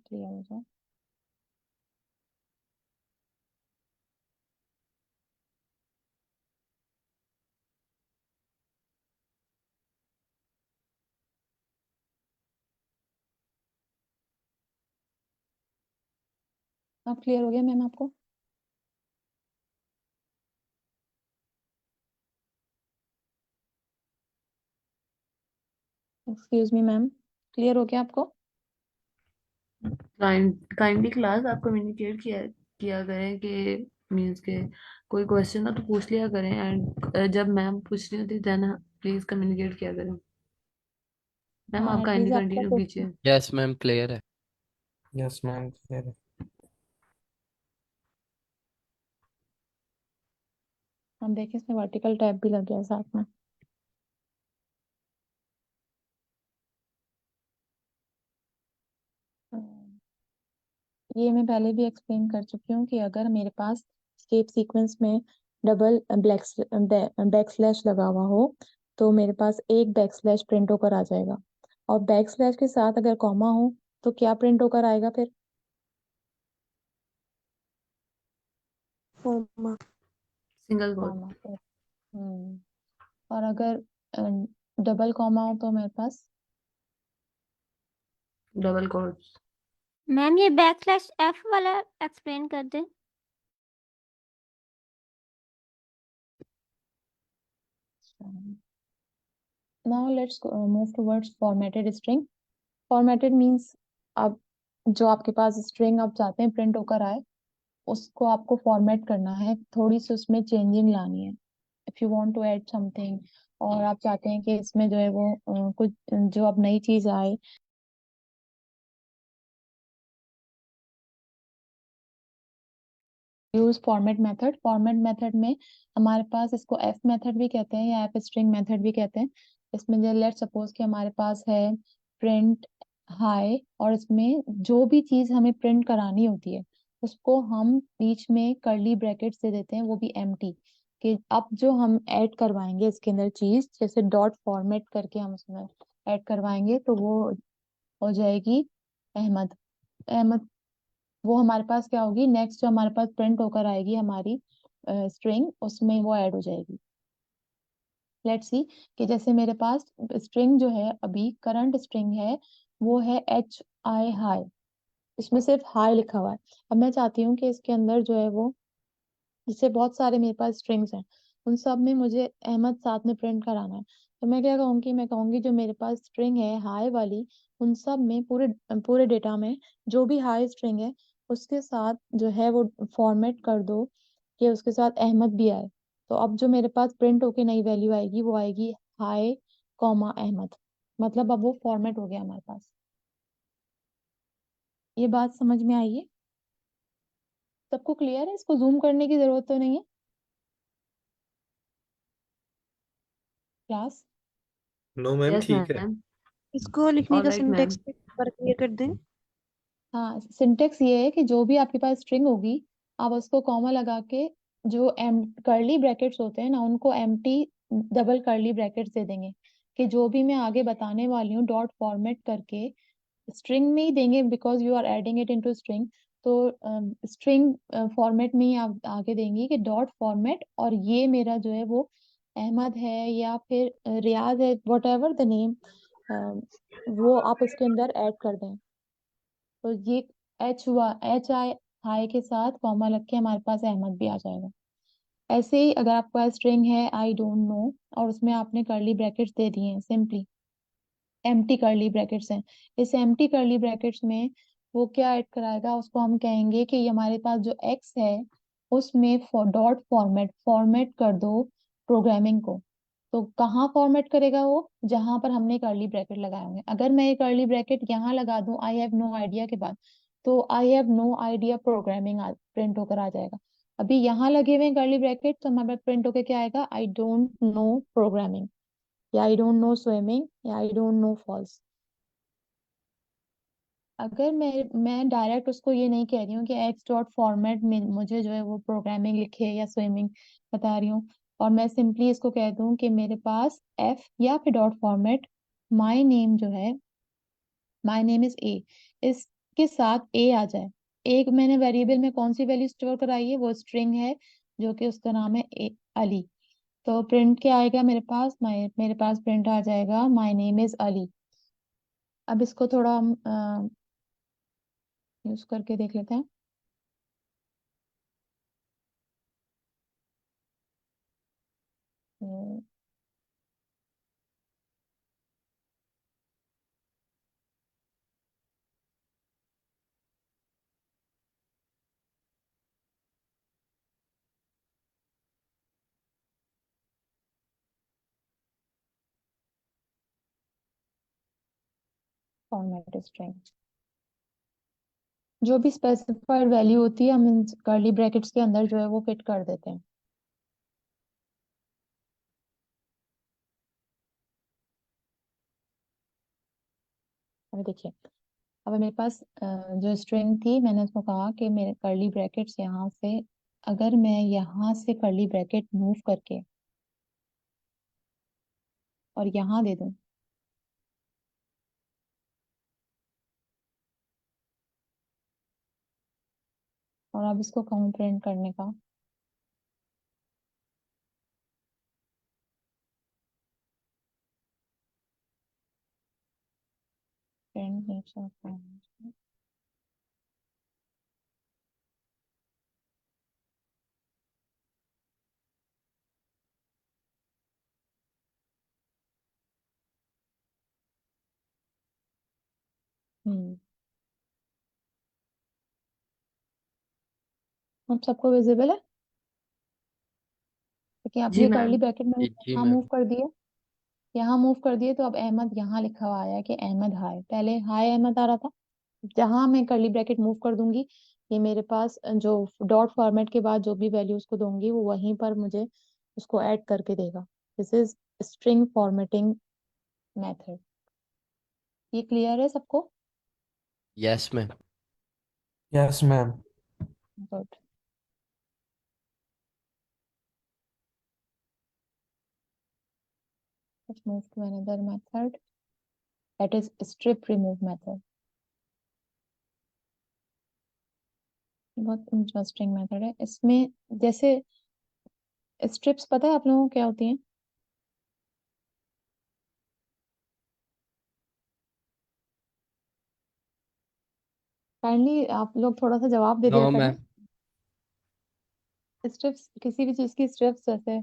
क्लियर हो जाए। अब क्लियर हो गया मैम आपको? एक्सक्यूज मी मैम, क्लियर हो गया आपको? काइंडली क्लास आप कम्युनिकेट किया किया करें कि मीन्स के कोई क्वेश्चन हो तो पूछ लिया करें, एंड जब मैम पूछ रही होती देन प्लीज कम्युनिकेट किया करें। मैम हाँ आप काइंडली एटलीस्ट आपका कंटिन्यू क्वेश्चन, कीजिए। यस मैम क्लियर है। यस मैम, क्लियर है। हम देखें इसमें वर्टिकल टैब भी लग गया है साथ में। ये मैं पहले भी एक्सप्लेन कर चुकी हूँ कि अगर मेरे पास स्केप सीक्वेंस में डबल बैक स्लैश लगा हुआ हो तो मेरे पास एक बैक स्लैश प्रिंट होकर आ जाएगा, और बैक स्लैश के साथ अगर कॉमा हो तो क्या प्रिंट होकर आएगा फिर? कॉमा। Single quote. कॉमा। और अगर डबल कॉमा हो तो मेरे पास डबल कोट्स। मैम ये बैकस्लैश एफ वाला एक्सप्लेन कर दे। Now let's move towards formatted string. Formatted means अब जो आपके पास स्ट्रिंग आप चाहते हैं प्रिंट होकर आए, उसको आपको फॉर्मेट करना है, थोड़ी सी उसमें चेंजिंग लानी है। If you want to add something, और आप चाहते हैं कि इसमें जो है वो कुछ जो अब नई चीज आए, use format method. Format method में हमारे पास, इसको एफ मेथड भी कहते हैं या एफ स्ट्रिंग मेथड भी कहते हैं। इसमें जो लेट सपोज कि हमारे पास है प्रिंट हाई, और इसमें जो भी चीज हमें प्रिंट करानी होती है उसको हम बीच में कर्ली ब्रैकेट से देते हैं, वो भी एम्प्टी, कि अब जो हम ऐड करवाएंगे इसके अंदर चीज, जैसे डॉट फॉर्मेट करके हम उसमें ऐड करवाएंगे तो वो हो जाएगी अहमद। अहमद वो हमारे पास क्या होगी, नेक्स्ट जो हमारे पास प्रिंट होकर आएगी हमारी स्ट्रिंग, उसमें वो ऐड हो जाएगी। लेट्स सी कि जैसे मेरे पास स्ट्रिंग जो है अभी करंट स्ट्रिंग है वो है एच आई हाई, इसमें सिर्फ हाई लिखा हुआ है। अब मैं चाहती हूँ कि इसके अंदर जो है वो, जैसे बहुत सारे मेरे पास स्ट्रिंग्स हैं, उन सब में मुझे अहमद साथ में प्रिंट कराना है, तो मैं क्या कहूँगी, मैं कहूँगी जो मेरे पास स्ट्रिंग है हाई वाली, उन सब में पूरे पूरे डेटा में जो भी हाई स्ट्रिंग है उसके साथ जो है वो फॉर्मेट कर दो कि उसके साथ अहमद भी आए। तो अब जो मेरे पास प्रिंट होके नई वैल्यू आएगी वो आएगी हाई कॉमा अहमद, मतलब अब वो फॉर्मेट हो गया हमारे पास। ये बात समझ में आई है? सबको क्लियर है? इसको जूम करने की जरूरत तो नहीं है क्लास? नो मैम, यस ठीक है। मैम। इसको लिखने का ऑलराइट मैम। सिंटेक्स पर क्लियर कर दें। हाँ, सिंटेक्स ये है कि जो भी आपके पास स्ट्रिंग होगी आप उसको कॉमा लगा के, जो एम कर्ली ब्रैकेट्स होते हैं ना उनको एम्प्टी डबल कर्ली ब्रैकेट्स दे देंगे, कि जो भी मैं आगे बताने वाली हूँ डॉट फॉर्मेट करके स्ट्रिंग में ही देंगे, because you are adding it into string. तो स्ट्रिंग फॉर्मेट में ही आप आगे देंगी कि डॉट फॉर्मेट, और ये मेरा जो है वो अहमद है या फिर रियाज है, वट एवर द नेम, वो आप इसके अंदर ऐड कर दें। तो ये एच हुआ, एच आई हाई के साथ कॉमा लग के हमारे पास अहमद भी आ जाएगा। ऐसे ही अगर आपके पास स्ट्रिंग है आई डोंट नो और उसमें आपने कर्ली ब्रैकेट्स दे दिए हैं, सिंपली एम्प्टी कर्ली ब्रैकेट्स हैं, इस एम्प्टी कर्ली ब्रैकेट्स में वो क्या ऐड कराएगा, उसको हम कहेंगे कि ये हमारे पास जो एक्स है उसमें डॉट फॉर्मेट फॉर्मेट कर दो प्रोग्रामिंग को। तो कहाँ फॉर्मेट करेगा वो, जहां पर हमने कर्ली ब्रैकेट लगाए होंगे। अगर मैं ये कर्ली ब्रैकेट यहाँ लगा दूं आई हैव नो आइडिया के बाद, तो I have no idea programming print होकर आ जाएगा। अभी यहाँ लगे हुए कर्ली ब्रैकेट तो हमारे पास प्रिंट होकर क्या आएगा, आई डोंट नो प्रोग्रामिंग, या आई डोंट नो स्विमिंग, या आई डोंट नो फॉल्स। अगर मैं डायरेक्ट उसको ये नहीं कह रही हूँ कि एक्स डॉट फॉर्मेट में मुझे जो है वो प्रोग्रामिंग लिखे या स्विमिंग बता रही हूँ, और मैं सिंपली इसको कह दूं कि मेरे पास एफ या फिर डॉट फॉर्मेट माई नेम जो है, माई नेम इज ए, इसके साथ ए आ जाए। एक मैंने वेरिएबल में कौन सी वैल्यू स्टोर कराई है, वो स्ट्रिंग है जो कि उसका नाम है अली। तो प्रिंट क्या आएगा मेरे पास, मेरे पास प्रिंट आ जाएगा माई नेम इज अली। अब इसको थोड़ा हम यूज करके देख लेते हैं। फॉर्मेट स्ट्रिंग, जो भी स्पेसिफाइड वैल्यू होती है हम इन कर्ली ब्रैकेट्स के अंदर जो है वो फिट कर देते हैं। अभी देखिए, अब मेरे पास जो स्ट्रिंग थी, मैंने उसको कहा कि मेरे कर्ली ब्रैकेट्स यहाँ से, अगर मैं यहाँ से कर्ली ब्रैकेट मूव करके और यहाँ दे दूं, और अब इसको कहूँ प्रिंट करने का, प्रिंट नेचर ऑफ पैरामीटर, अब सबको विजिबल है? क्योंकि आप जी ये कर्ली मैम। ब्रैकेट में जी यहाँ मूव मैम। कर दिए, यहाँ मूव कर दिए, तो अब अहमद यहाँ लिखा हुआ आया कि अहमद हाय, पहले हाय अहमद आ रहा था। जहां मैं कर्ली ब्रैकेट मूव कर दूंगी, ये मेरे पास जो डॉट फॉर्मेट के बाद जो भी वैल्यू उसको दूंगी, वो वहीं पर मुझे उसको ऐड करके देगा। This is string formatting method. ये क्लियर है सबको? Yes ma'am. Yes ma'am. Good. Let's move to another method, that is strip remove method. बहुत इंटरेस्टिंग मेथड है इसमें। जैसे स्ट्रिप्स पता है आप लोगों को क्या होती हैं? काइंडली आप लोग थोड़ा सा जवाब दे दिया नो करें। मैम। स्ट्रिप्स किसी भी चीज की स्ट्रिप्स, जैसे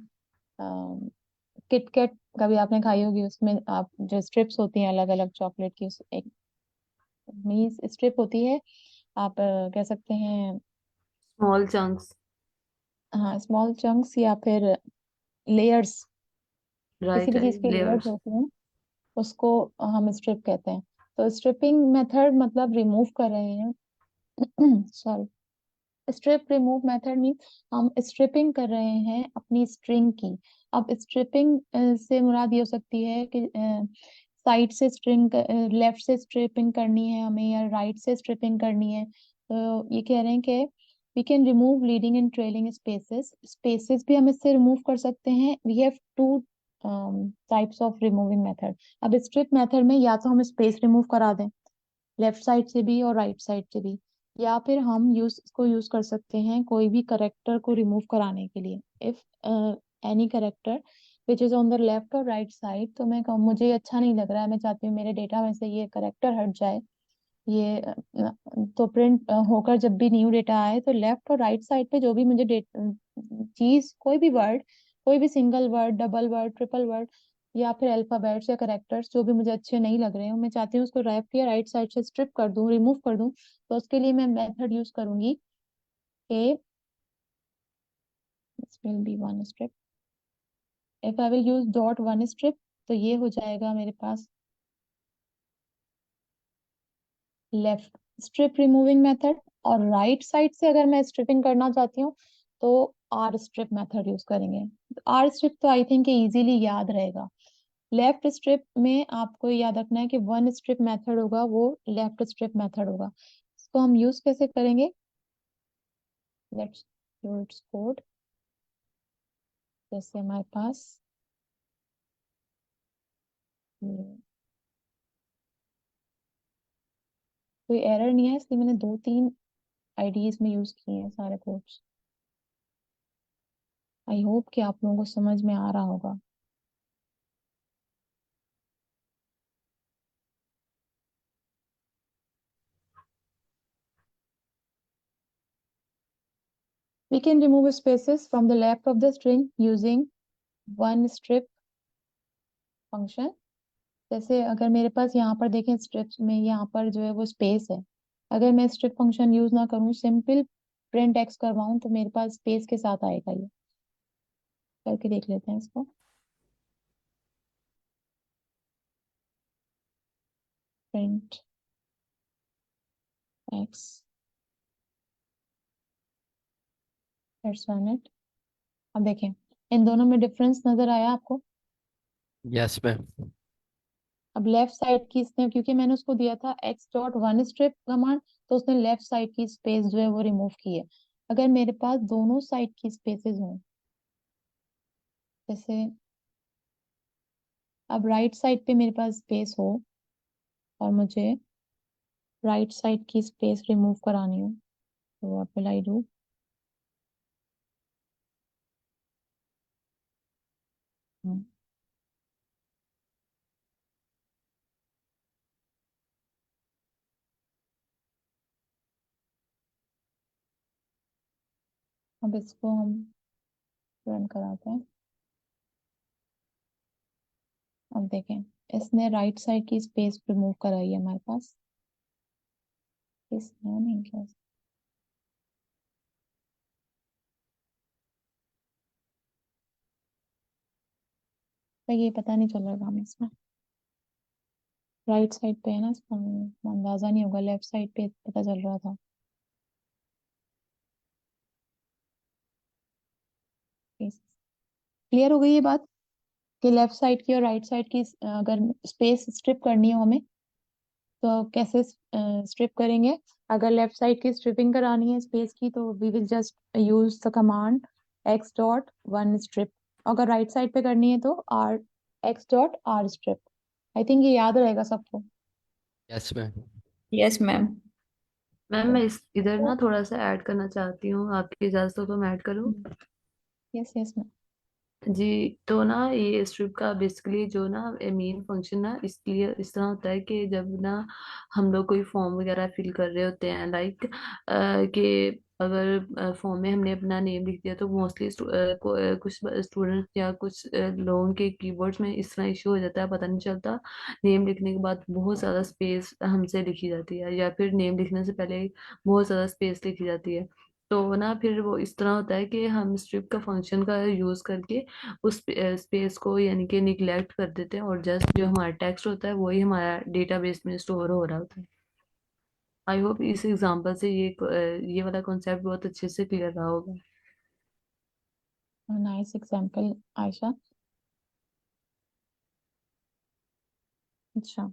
किटकैट कभी आपने खाई होगी, उसमें आप जो स्ट्रिप्स होती हैं अलग अलग चॉकलेट की, एक मीन्स स्ट्रिप होती है। आप कह सकते हैं, स्मॉल चंक्स। हाँ, स्मॉल चंक्स या फिर लेयर्स, किसी राइट भी चीज राइट, की लेयर्स लेयर्स। होती हैं, उसको हम स्ट्रिप कहते हैं। तो स्ट्रिपिंग मेथड मतलब रिमूव कर रहे हैं sorry, strip remove method means हम स्ट्रिपिंग कर रहे हैं अपनी स्ट्रिंग की। अब स्ट्रिपिंग से मुराद ये हो सकती है कि साइड से स्ट्रिंग, लेफ्ट से स्ट्रिपिंग करनी है हमें या राइट से स्ट्रिपिंग करनी है। तो ये कह रहे हैं कि we can remove leading and trailing spaces, spaces भी हम इससे रिमूव कर सकते हैं। We have two types of removing method. अब स्ट्रिप मेथड में या तो हम स्पेस रिमूव करा दें लेफ्ट साइड से भी और राइट साइड से भी, या फिर हम यूज कर सकते हैं कोई भी करेक्टर को रिमूव कराने के लिए। If any character which is on the left और राइट साइड, तो मैं कहूँ मुझे ये अच्छा नहीं लग रहा है, मैं चाहती हूँ मेरे डेटा में से ये करेक्टर हट जाए, ये तो प्रिंट होकर जब भी न्यू डेटा आए तो लेफ्ट और राइट साइड पे जो भी मुझे चीज, कोई भी वर्ड, कोई भी single word, double word, triple word, या फिर अल्फाबेट्स या करेक्टर्स जो भी मुझे अच्छे नहीं लग रहे हैं, मैं चाहती हूँ उसको लेफ्ट या राइट साइड से स्ट्रिप कर दूं, रिमूव कर दूं। तो उसके लिए मैं मेथड यूज करूंगी कि this will be one strip. If I will use dot one strip, तो ये हो जाएगा मेरे पास लेफ्ट स्ट्रिप रिमूविंग मेथड। और राइट साइड से अगर मैं स्ट्रिपिंग करना चाहती हूँ, तो आर स्ट्रिप मेथड यूज करेंगे। आर स्ट्रिप तो आई थिंक इजीली याद रहेगा। लेफ्ट स्ट्रिप में आपको याद रखना है कि वन स्ट्रिप मेथड होगा, वो लेफ्ट स्ट्रिप मेथड होगा। इसको हम यूज कैसे करेंगे? Let's do it's code. जैसे हमारे पास कोई एरर नहीं है, इसलिए मैंने 2-3 आईडीज में यूज किए हैं सारे कोड्स। आई होप कि आप लोगों को समझ में आ रहा होगा। We can remove spaces from the left of the string using one strip function। जैसे अगर मेरे पास यहाँ पर देखें स्ट्रिप्स में, यहाँ पर जो है वो स्पेस है, अगर मैं स्ट्रिप फंक्शन यूज ना करूँ, सिंपल प्रिंट एक्स करवाऊँ, तो मेरे पास स्पेस के साथ आएगा। ये करके देख लेते हैं इसको। Print x, that's one it. अब देखें इन दोनों में डिफरेंस नजर आया आपको? Yes ma'am. अब लेफ्ट साइड की इसने, क्योंकि मैंने उसको दिया था x dot one strip command, तो उसने लेफ्ट साइड की स्पेस जो है वो रिमूव की है। अगर मेरे पास दोनों साइड की स्पेसेस हों, जैसे अब राइट साइड पे मेरे पास स्पेस हो और मुझे राइट साइड की स्पेस रिमूव करानी हो, तो व्हाट विल आई डू? अब इसको हम रन कराते हैं। अब देखें, इसने राइट साइड की स्पेस रिमूव कराई है हमारे पास। इसने नहीं किया। तो ये पता नहीं चल रहा हमें इसमें, राइट साइड पे है ना, इसका अंदाजा नहीं होगा, लेफ्ट साइड पे पता चल रहा था। क्लियर हो गई ये बात कि लेफ्ट साइड की और राइट साइड की अगर स्पेस स्ट्रिप करनी हो हमें तो कैसे स्ट्रिप करेंगे? अगर लेफ्ट साइड की स्ट्रिपिंग करानी है स्पेस की, तो we will just use the command x dot one strip. अगर राइट साइड पे करनी है तो r x dot r strip. I think ये याद रहेगा सबको। Yes ma'am. Yes ma'am. Ma'am मैं इस इधर ना थोड़ा सा ऐड करना चाहती हूँ, आपकी इजाज़त हो तो मैं ऐड करूँ? Yes yes ma'am. जी, तो ना ये स्ट्रिप का बेसिकली जो ना मेन फंक्शन ना इसलिए इस तरह होता है कि जब ना हम लोग कोई फॉर्म वगैरह फिल कर रहे होते हैं, लाइक कि अगर फॉर्म में हमने अपना नेम लिख दिया तो मोस्टली कुछ स्टूडेंट या कुछ लोगों के कीबोर्ड्स में इस तरह इशू हो जाता है, पता नहीं चलता। नेम लिखने के बाद बहुत ज़्यादा स्पेस हमसे लिखी जाती है, या फिर नेम लिखने से पहले बहुत ज़्यादा स्पेस लिखी जाती है। तो ना फिर वो इस तरह होता है कि हम स्ट्रिप का फंक्शन का यूज़ करके उस स्पेस को यानी कि निगलेक्ट कर देते हैं, और जस्ट जो हमारा टेक्स्ट होता है वही हमारा डेटाबेस में स्टोर हो रहा होता है। आई होप इस एग्जांपल से ये वाला कॉन्सेप्ट बहुत अच्छे से क्लियर रहा होगा। Nice example Ayesha. अच्छा,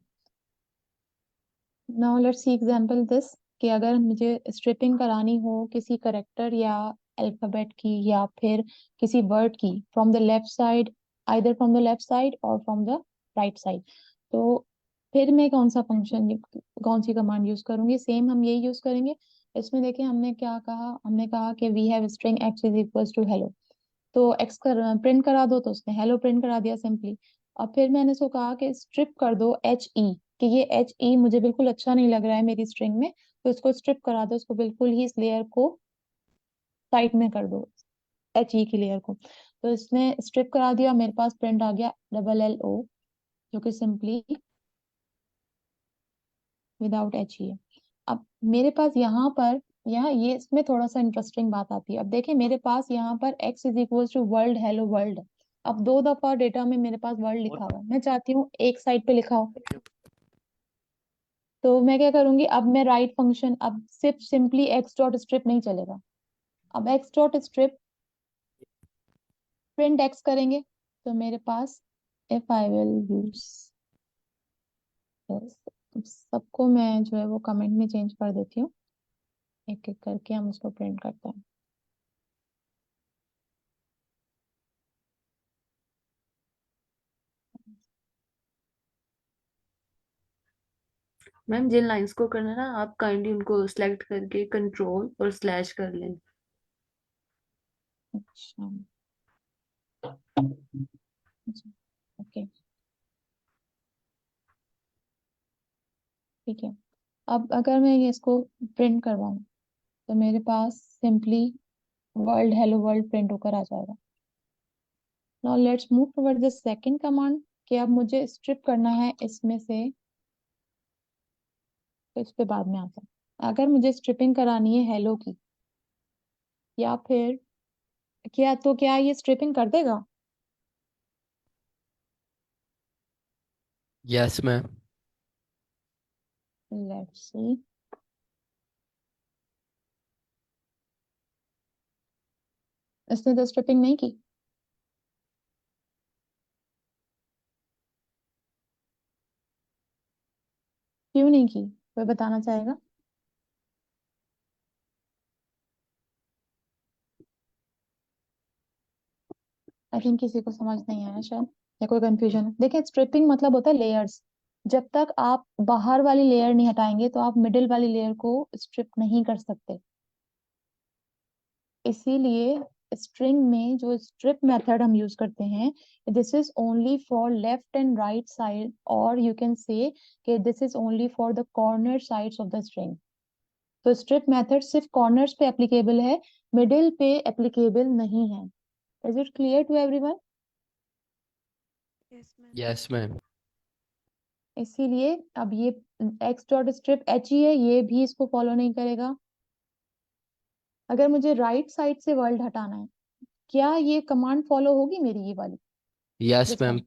now let's see example this, कि अगर मुझे स्ट्रिपिंग करानी हो किसी करेक्टर या अल्फाबेट की या फिर किसी वर्ड की from the left side, either from the left side और फ्रॉम द राइट साइड, तो फिर मैं कौन सा फंक्शन, कौन सी कमांड यूज करूंगी? सेम हम यही यूज करेंगे। इसमें देखिए हमने क्या कहा, हमने कहा कि we have string x is equals to hello, तो एक्स कर प्रिंट करा दो, तो उसने हेलो प्रिंट करा दिया सिंपली। अब फिर मैंने इसको कहा कि स्ट्रिप कर दो एच ई, कि ये एच ई मुझे बिल्कुल अच्छा नहीं लग रहा है मेरी स्ट्रिंग में, तो इसको स्ट्रिप करा दो, इसको बिल्कुल ही इस लेयर को साइड में कर दो, एच ई की लेयर को। तो इसने स्ट्रिप करा दिया, मेरे पास प्रिंट आ गया डबल एल ओ, जो कि सिंपली विदाउट एच ई है। अब मेरे पास यहाँ पर, यहाँ ये इसमें थोड़ा सा इंटरेस्टिंग बात आती है। अब देखिए मेरे पास यहाँ पर x is equal to world hello world, अब दो दफा डेटा में मेरे पास वर्ल्ड लिखा हुआ है, मैं चाहती हूँ एक साइड पे लिखा हो, तो मैं क्या करूंगी? अब मैं राइट फंक्शन, अब सिर्फ सिंपली x डॉट स्ट्रिप नहीं चलेगा, अब x dot strip print x करेंगे, तो मेरे पास इफ आई विल यूज, सबको मैं जो है वो कमेंट में चेंज कर देती हूँ, एक एक करके हम उसको प्रिंट करते हैं। मैम जिन लाइंस को करना है ना, आप काइंडली उनको सेलेक्ट करके कंट्रोल और स्लैश कर लें। अच्छा, ओके, ठीक है। अब अगर मैं ये इसको प्रिंट करवाऊं, तो मेरे पास simply world hello world print होकर आ जाएगा। Now let's move toward the second command, कि अब मुझे स्ट्रिप करना है इसमें से, तो इस पे बाद में आता है। अगर मुझे स्ट्रिपिंग करानी है हेलो की, या फिर क्या, तो क्या ये स्ट्रिपिंग कर देगा? Yes ma'am. Let's see. इसने तो स्ट्रिपिंग नहीं की। नहीं की, कोई बताना चाहेगा? आई थिंक किसी को समझ नहीं आया शायद, या कोई कंफ्यूजन है। देखिए, स्ट्रिपिंग मतलब होता है लेयर्स। जब तक आप बाहर वाली लेयर नहीं हटाएंगे तो आप मिडिल वाली लेयर को स्ट्रिप नहीं कर सकते। इसीलिए स्ट्रिंग में जो स्ट्रिप मेथड हम यूज करते हैं, this is only for left and right side, और यू कैन से कि this is only for the corner sides of the string. तो स्ट्रिप मेथड सिर्फ कॉर्नर्स पे एप्लीकेबल है, मिडिल पे एप्लीकेबल नहीं है। Is it clear to everyone? Yes ma'am. Yes ma'am. इसीलिए अब ये एक्स डॉट स्ट्रिप एच ही है, ये भी इसको फॉलो नहीं करेगा। अगर मुझे राइट साइड से वर्ल्ड हटाना है, क्या ये कमांड फॉलो होगी मेरी, ये वाली? Yes this ma'am, one.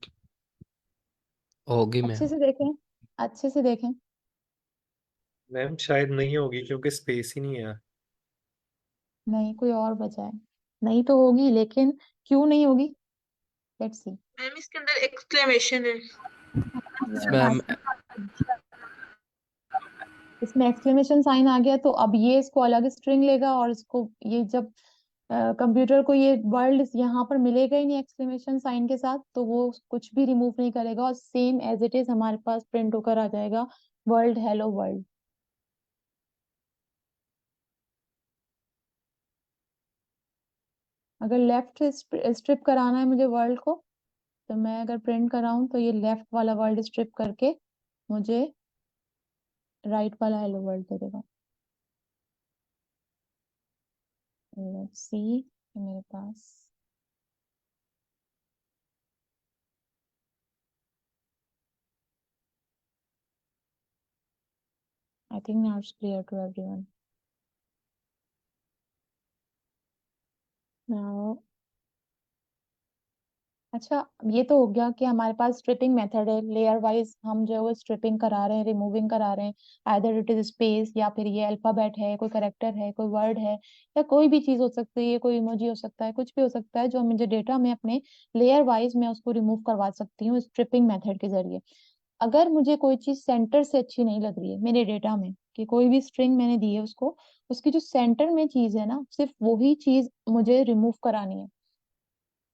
होगी अच्छे मैम। से देखें, अच्छे से देखें। मैम शायद नहीं होगी क्योंकि स्पेस ही नहीं है। नहीं, कोई और बचा है? नहीं तो होगी, लेकिन क्यों नहीं होगी? Let's see. मैम इसके अंदर एक्सक्लेमेशन है। Yes ma'am. इसमें एक्सक्लेमेशन साइन आ गया तो अब ये इसको अलग स्ट्रिंग लेगा, और इसको ये जब कंप्यूटर को ये वर्ल्ड यहाँ पर मिलेगा ही नहीं एक्सक्लेमेशन साइन के साथ, तो वो कुछ भी रिमूव नहीं करेगा, और सेम एज इट इज हमारे पास प्रिंट होकर आ जाएगा, वर्ल्ड हेलो वर्ल्ड। अगर लेफ्ट स्ट्रिप कराना है मुझे वर्ल्ड को, तो मैं अगर प्रिंट कराऊं तो ये लेफ्ट वाला वर्ल्ड स्ट्रिप करके मुझे राइट वाला हेलो वर्ल्ड दे देगा। लेट्स सी मेरे पास। I think now it's clear to everyone. Now अच्छा, ये तो हो गया कि हमारे पास स्ट्रिपिंग मेथड है, लेयर वाइज हम जो है वो स्ट्रिपिंग करा रहे हैं, रिमूविंग करा रहे हैं। आइदर इट इज स्पेस, या फिर ये अल्फाबेट है, कोई करेक्टर है, कोई वर्ड है, या कोई भी चीज हो सकती है, कोई इमोजी हो सकता है, कुछ भी हो सकता है जो मुझे डेटा में अपने लेयर वाइज मैं उसको रिमूव करवा सकती हूँ स्ट्रिपिंग मेथड के जरिए। अगर मुझे कोई चीज सेंटर से अच्छी नहीं लग रही है मेरे डेटा में, कि कोई भी स्ट्रिंग मैंने दी है उसको, उसकी जो सेंटर में चीज है ना, सिर्फ वही चीज मुझे रिमूव करानी है,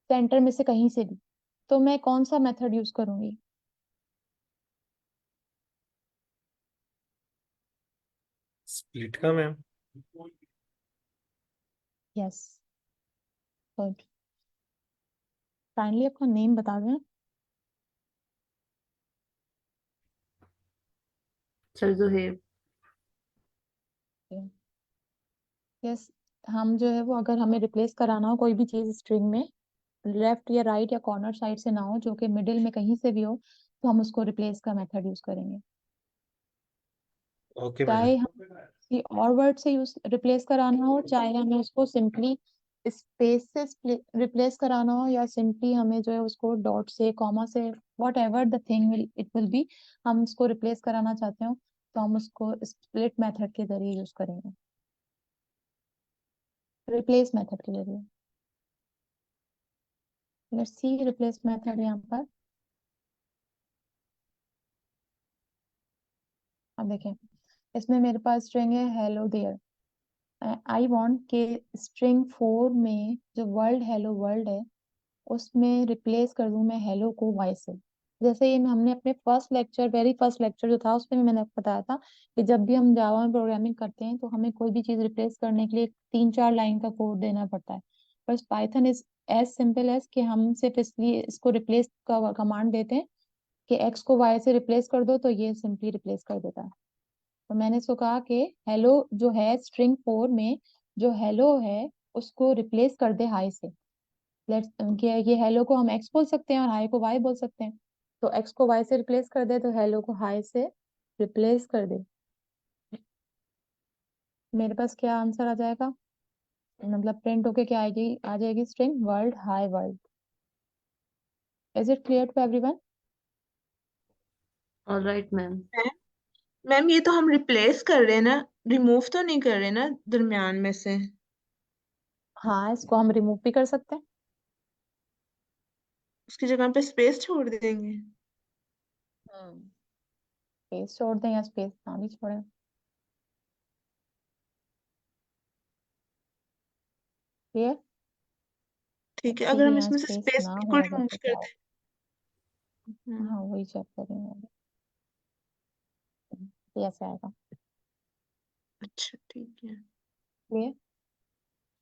सेंटर में से कहीं से भी, तो मैं कौन सा मेथड यूज करूंगी? स्प्लिट का मैम। Yes, good. काइंडली आपका नेम बता दें। सर जोहेब। यस, हम जो है वो अगर हमें रिप्लेस कराना हो कोई भी चीज स्ट्रिंग में, लेफ्ट या राइट या कॉर्नर साइड से ना हो, जो कि मिडिल में कहीं से भी हो, तो हम उसको रिप्लेस का मेथड यूज करेंगे। ओके चाहे मैम। हम किसी और वर्ड से यूज रिप्लेस कराना हो, चाहे हमें उसको सिंपली स्पेस से रिप्लेस कराना हो, या सिंपली हमें जो है उसको डॉट से, कॉमा से, what ever the thing will it will be, हम उसको रिप्लेस कराना चाहते हो, तो हम उसको स्प्लिट मेथड के जरिए यूज करेंगे, रिप्लेस मेथड के जरिए। लेट्स सी रिप्लेस मेथड यहाँ पर। अब देखें, इसमें मेरे पास स्ट्रिंग है हेलो देयर। आई वांट के स्ट्रिंग 4 में जो वर्ल्ड हेलो वर्ल्ड है, उसमें रिप्लेस कर दूं मैं हेलो को वाई से। जैसे ये हमने अपने first lecture, very first lecture जो था, उसमें भी मैंने आपको बताया था कि जब भी हम जावा में प्रोग्रामिंग करते हैं तो हमें कोई भी चीज रिप्लेस करने के लिए 3-4 लाइन का कोड देना पड़ता है। पर python is as simple as कि हम सिर्फ इसलिए इसको रिप्लेस का कमांड देते हैं कि एक्स को वाई से रिप्लेस कर दो, तो ये सिंपली रिप्लेस कर देता है। तो मैंने इसको कहा कि हेलो जो है स्ट्रिंग 4 में, जो हेलो है उसको रिप्लेस कर दे हाई से। लेट्स ये हेलो को हम एक्स बोल सकते हैं और हाई को वाई बोल सकते हैं। तो एक्स को वाई से रिप्लेस कर दे, तो हेलो को हाई से रिप्लेस कर दे। मेरे पास क्या आंसर आ जाएगा, मतलब प्रिंट होके क्या आएगी, आ जाएगी string world hi world. Is it clear to everyone? All right ma'am. Ma'am ma'am ये तो हम रिप्लेस कर रहे हैं ना, रिमूव तो नहीं कर रहे ना दरमियान में से? हाँ, इसको हम रिमूव भी कर सकते हैं। उसकी जगह पे स्पेस छोड़ देंगे? हम्म स्पेस छोड़ दें या स्पेस ना भी छोड़ें। क्लियर? ठीक है, ठीक अगर है, हम यहाँ इसमें से स्पेस स्पेस ना बिल्कुल हो अगर रिमूव तो कर क्या हो? दें। हाँ वही चेक करेंगे। ये ऐसे आएगा। अच्छा ठीक है। क्लियर?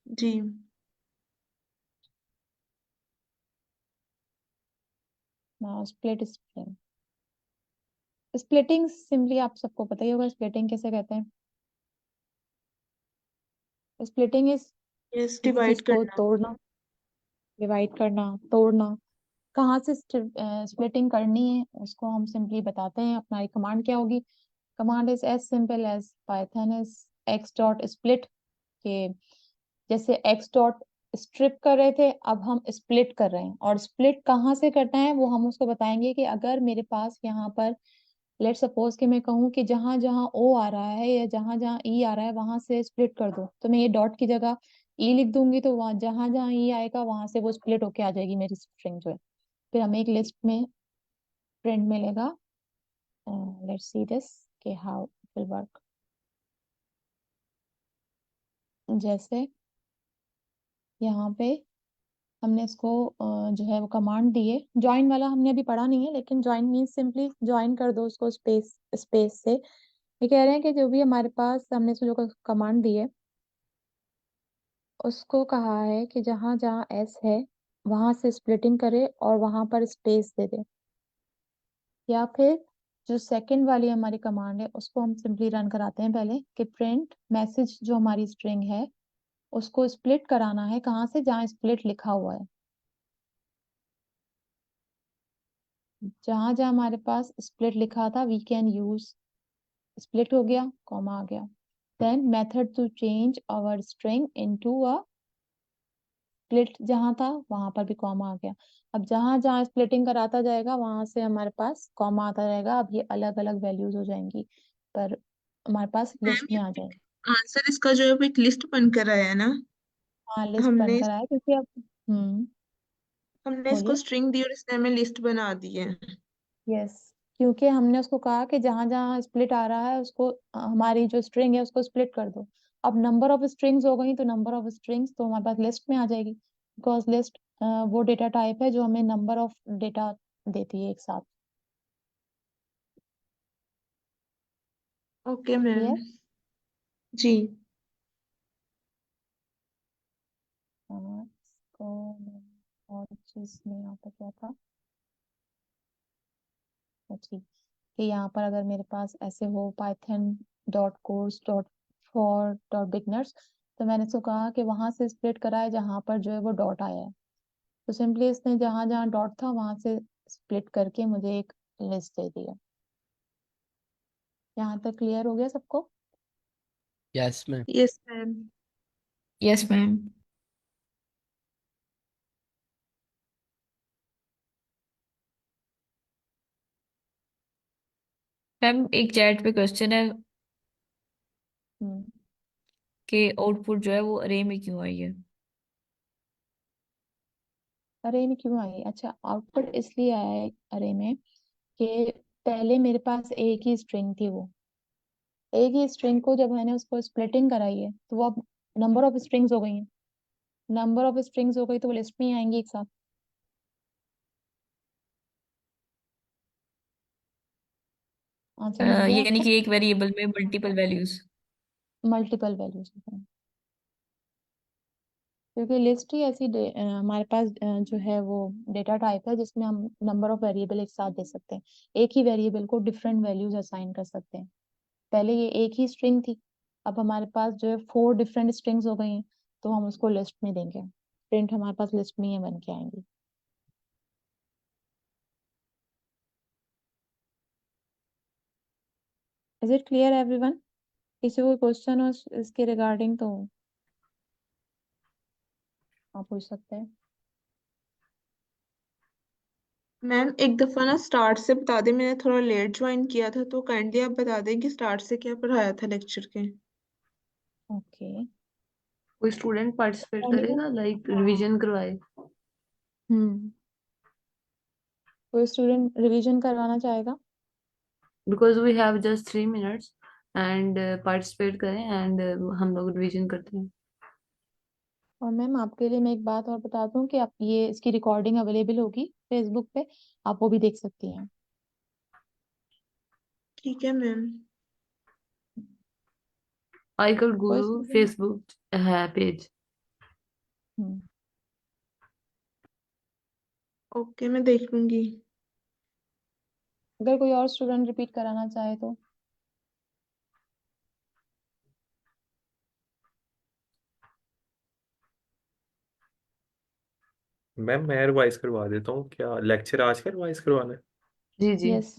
जी। Now split string. Splitting simply आप सबको पता ही होगा स्प्लिटिंग किसे कहते हैं। स्प्लिटिंग इज यस, किसी चीज डिवाइड को करना। तोड़ना, डिवाइड करना, तोड़ना। कहाँ से स्प्लिटिंग करनी है उसको हम सिंपली बताते हैं। अपना कमांड क्या होगी? Command is as simple as python is x dot split के जैसे एक्स डॉट स्ट्रिप कर रहे थे अब हम स्प्लिट कर रहे हैं। और स्प्लिट कहाँ से करना है वो हम उसको बताएंगे कि अगर मेरे पास यहाँ पर लेट सपोज कि मैं कहूँ कि जहां जहां ओ आ रहा है या जहां जहां ई आ रहा है वहां से स्प्लिट कर दो, तो मैं ये डॉट की जगह ई लिख दूंगी तो वहां जहां जहां ई आएगा वहां से वो स्प्लिट होके आ जाएगी मेरी स्ट्रिंग जो है। फिर हमें एक लिस्ट में प्रिंट मिलेगा। लेट्स सी दिस कि हाउ इट विल वर्क। जैसे यहाँ पे हमने इसको जो है वो कमांड दी है। ज्वाइन वाला हमने अभी पढ़ा नहीं है, लेकिन ज्वाइन मीन्स सिंपली ज्वाइन कर दो उसको स्पेस स्पेस से। ये कह रहे हैं कि जो भी हमारे पास हमने इसको जो कमांड दी है उसको कहा है कि जहां जहां एस है वहां से स्प्लिटिंग करे और वहां पर स्पेस दे दे। या फिर जो सेकंड वाली हमारी कमांड है उसको हम सिंपली रन कराते हैं पहले कि प्रिंट मैसेज जो हमारी स्ट्रिंग है उसको स्प्लिट कराना है कहाँ से? जहाँ स्प्लिट लिखा हुआ है। जहां जहां हमारे पास स्प्लिट लिखा था वी कैन यूज स्प्लिट हो गया, कॉमा आ गया। Then method to change our string into a split जहां था वहां पर भी कॉमा आ गया। अब जहां जहां स्प्लिटिंग कराता जाएगा वहां से हमारे पास कॉमा आता रहेगा। अब ये अलग अलग वैल्यूज हो जाएंगी पर हमारे पास मैम लिस्ट ये में आ जाएंगी। आंसर इसका जो है वो एक लिस्ट बनकर आया है ना। हाँ लिस्ट हमने बनकर आया क्योंकि अब हमने इसको बोलिए। स्ट्रिंग दी और इसने हमें लिस्ट बना दी है। यस, क्योंकि हमने उसको कहा कि जहां जहां स्प्लिट आ रहा है उसको हमारी जो स्ट्रिंग है उसको स्प्लिट कर दो। अब नंबर ऑफ स्ट्रिंग्स हो गई तो नंबर ऑफ स्ट्रिंग्स तो हमारे पास लिस्ट में आ जाएगी बिकॉज लिस्ट वो डेटा टाइप है जो हमें नंबर ऑफ डेटा देती है एक साथ। Okay ma'am. क्लियर? जी। इसको मैं और चीज में यहाँ पे क्या था ठीक कि यहाँ पर अगर मेरे पास ऐसे हो Python dot course dot for dot beginners तो मैंने इसको कहा कि वहां से स्प्लिट करा है जहां पर जो है वो डॉट आया है। तो सिंपली इसने जहां जहां डॉट था वहां से स्प्लिट करके मुझे एक लिस्ट दे दिया। यहाँ तक क्लियर हो गया सबको? Yes ma'am. Yes ma'am. Yes ma'am. Ma'am एक चैट पे क्वेश्चन है हम्म कि आउटपुट जो है वो अरे में क्यों आई है। अरे में क्यों आई? अच्छा, आउटपुट इसलिए आया है अरे में कि पहले मेरे पास एक ही स्ट्रिंग थी। वो एक ही स्ट्रिंग को जब मैंने उसको स्प्लिटिंग कराई है तो वो अब नंबर ऑफ स्ट्रिंग्स हो गई हैं। नंबर ऑफ स्ट्रिंग्स हो गई तो वो लिस्ट में ही आएंगी एक साथ। आंसर मिल गया यानी आपको? कि एक वेरिएबल में मल्टीपल वैल्यूज। मल्टीपल वैल्यूज क्योंकि लिस्ट ही ऐसी हमारे पास जो है वो डेटा टाइप है जिसमें हम नंबर ऑफ वेरिएबल एक साथ दे सकते हैं। एक ही वेरिएबल को डिफरेंट वैल्यूज असाइन कर सकते हैं। पहले ये एक ही स्ट्रिंग थी, अब हमारे पास जो है 4 डिफरेंट स्ट्रिंग्स हो गई हैं तो हम उसको लिस्ट में देंगे। प्रिंट हमारे पास लिस्ट में ही बन के आएंगी। Is it clear everyone? किसी को क्वेश्चन हो इसके रिगार्डिंग तो आप पूछ सकते हैं। मैम एक दफा ना स्टार्ट से बता दें, मैंने थोड़ा लेट ज्वाइन किया था तो काइंडली आप बता दें कि स्टार्ट से क्या पढ़ाया था लेक्चर के। ओके। कोई स्टूडेंट पार्टिसिपेट करेगा लाइक रिवीजन करवाए। कोई स्टूडेंट रिवीजन करवाना चाहेगा? Because we have just 3 minutes and participate करें एंड हम लोग रिवीजन करते हैं। और मैम आपके लिए मैं एक बात और बता दूं कि आप ये इसकी रिकॉर्डिंग अवेलेबल होगी फेसबुक पे, आप वो भी देख सकती हैं। ठीक है मैम। आईकल कोई गुरु student- फेसबुक है पेज। हम्म, ओके मैं देख लूंगी। अगर कोई और स्टूडेंट रिपीट कराना चाहे तो। मैम मैं रिवाइज करवा देता हूँ, क्या लेक्चर आज का रिवाइज करवाना है? जी जी, यस।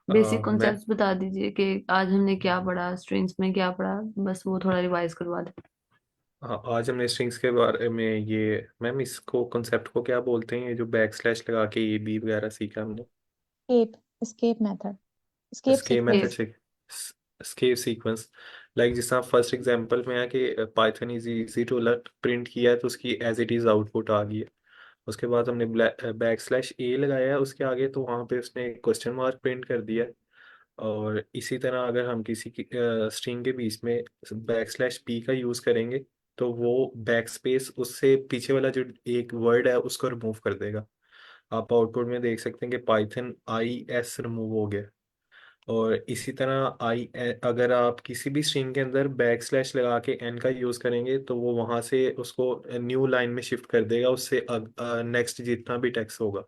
बेसिक मैं कॉन्सेप्ट्स बता दीजिए कि आज हमने क्या पढ़ा, स्ट्रिंग्स में क्या पढ़ा, बस वो थोड़ा रिवाइज करवा दें। हाँ, आज हमने स्ट्रिंग्स के बारे में ये मैम इसको कॉन्सेप्ट को क्या बोलते हैं, ये जो बैक स्लैश लगा के ए बी वगैरह सीखा हमने? Escape escape method, escape escape method sequence. से स्केप सीक्वेंस। लाइक जिस तरह फर्स्ट एग्जांपल में है कि python is easy to learn, print किया है तो उसकी एज इट इज आउटपुट आ गई है। उसके बाद हमने बैक स्लैश ए लगाया है उसके आगे, तो वहाँ पे उसने क्वेश्चन मार्क प्रिंट कर दिया है। और इसी तरह अगर हम किसी की स्ट्रिंग के बीच में बैक स्लैश पी का यूज़ करेंगे तो वो बैक स्पेस उससे पीछे वाला जो एक वर्ड है उसको रिमूव कर देगा। आप आउटपुट में देख सकते हैं कि पाइथन आई एस रिमूव हो गया। और इसी तरह अगर आप किसी भी स्ट्रिंग के अंदर बैक स्लैश लगा के एन का यूज़ करेंगे तो वो वहाँ से उसको न्यू लाइन में शिफ्ट कर देगा, उससे नेक्स्ट जितना भी टेक्स्ट होगा।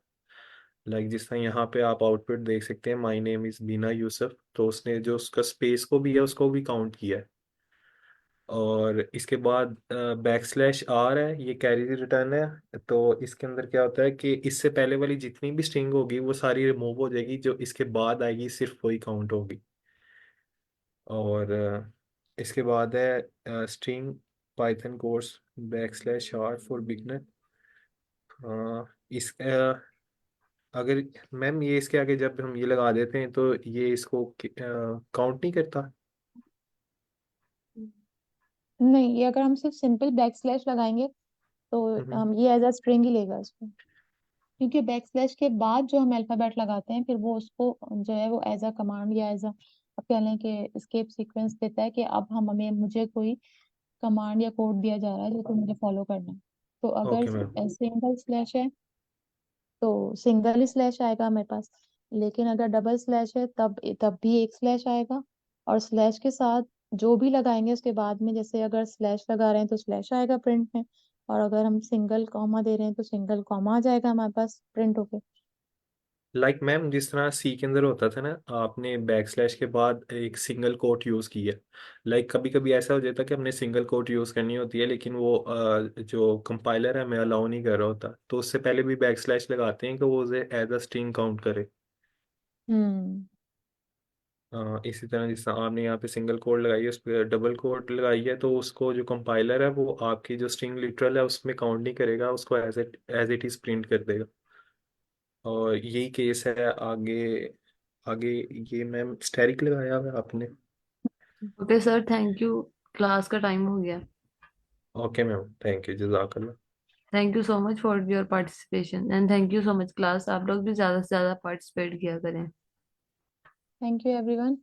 लाइक जिस तरह यहाँ पे आप आउटपुट देख सकते हैं, माय नेम इज बीना यूसुफ, तो उसने जो उसका स्पेस को भी है उसको भी काउंट किया है। और इसके बाद बैक स्लैश आर है, ये कैरी रिटर्न है। तो इसके अंदर क्या होता है कि इससे पहले वाली जितनी भी स्ट्रिंग होगी वो सारी रिमूव हो जाएगी, जो इसके बाद आएगी सिर्फ वही काउंट होगी। और इसके बाद है string python course back slash r for beginner. इस अगर मैम ये इसके आगे जब हम ये लगा देते हैं तो ये इसको काउंट नहीं करता? नहीं, ये अगर हम सिर्फ सिंपल बैक स्लैश लगाएंगे तो हम्म। ये एज अ स्ट्रिंग ही लेगा इसको, क्योंकि बैक स्लैश के बाद जो हम अल्फाबेट लगाते हैं फिर वो उसको जो है वो एज अ कमांड या एज अ, अब कह लें कि स्केप सीक्वेंस देता है कि अब हम हमें मुझे कोई कमांड या कोड दिया जा रहा है जो कि मुझे फॉलो करना है। तो अगर ओके मैम। सिंगल स्लैश है तो सिंगल ही स्लैश आएगा हमारे पास, लेकिन अगर डबल स्लैश है तब तब भी एक स्लैश आएगा। और स्लैश के साथ जो भी लगाएंगे उसके बाद में, जैसे अगर स्लैश लगा रहे हैं तो स्लैश आएगा प्रिंट में, और अगर हम सिंगल कॉमा दे रहे हैं तो सिंगल कॉमा आ जाएगा हमारे पास प्रिंट होके। लाइक मैम जिस तरह सी के अंदर होता था ना, आपने बैक स्लैश के बाद एक सिंगल कोट यूज़ किया। लाइक कभी कभी ऐसा हो जाता है कि हमने सिंगल कोट यूज़ करनी होती है लेकिन वो जो कंपाइलर है हमें अलाउ नहीं कर रहा होता, तो उससे पहले भी बैक स्लैश लगाते हैं कि वो उसे एज अ स्ट्रिंग काउंट करे। हम्म। इसी तरह जिस तरह आपने यहाँ पे सिंगल कोड लगाई है उस पर डबल कोड लगाई है, तो उसको जो कंपाइलर है वो आपकी जो स्ट्रिंग लिटरल है उसमें काउंट नहीं करेगा, उसको एज इट इज प्रिंट कर देगा। और यही केस है आगे। आगे ये मैम स्टैरिक लगाया हुआ है आपने? Okay sir, thank you, class का टाइम हो गया। ओके मैम, थैंक यू, जजाकल्ला। Thank you so much for your participation and thank you so much class, आप लोग भी ज़्यादा से ज़्यादा पार्टिसिपेट किया करें। Thank you everyone.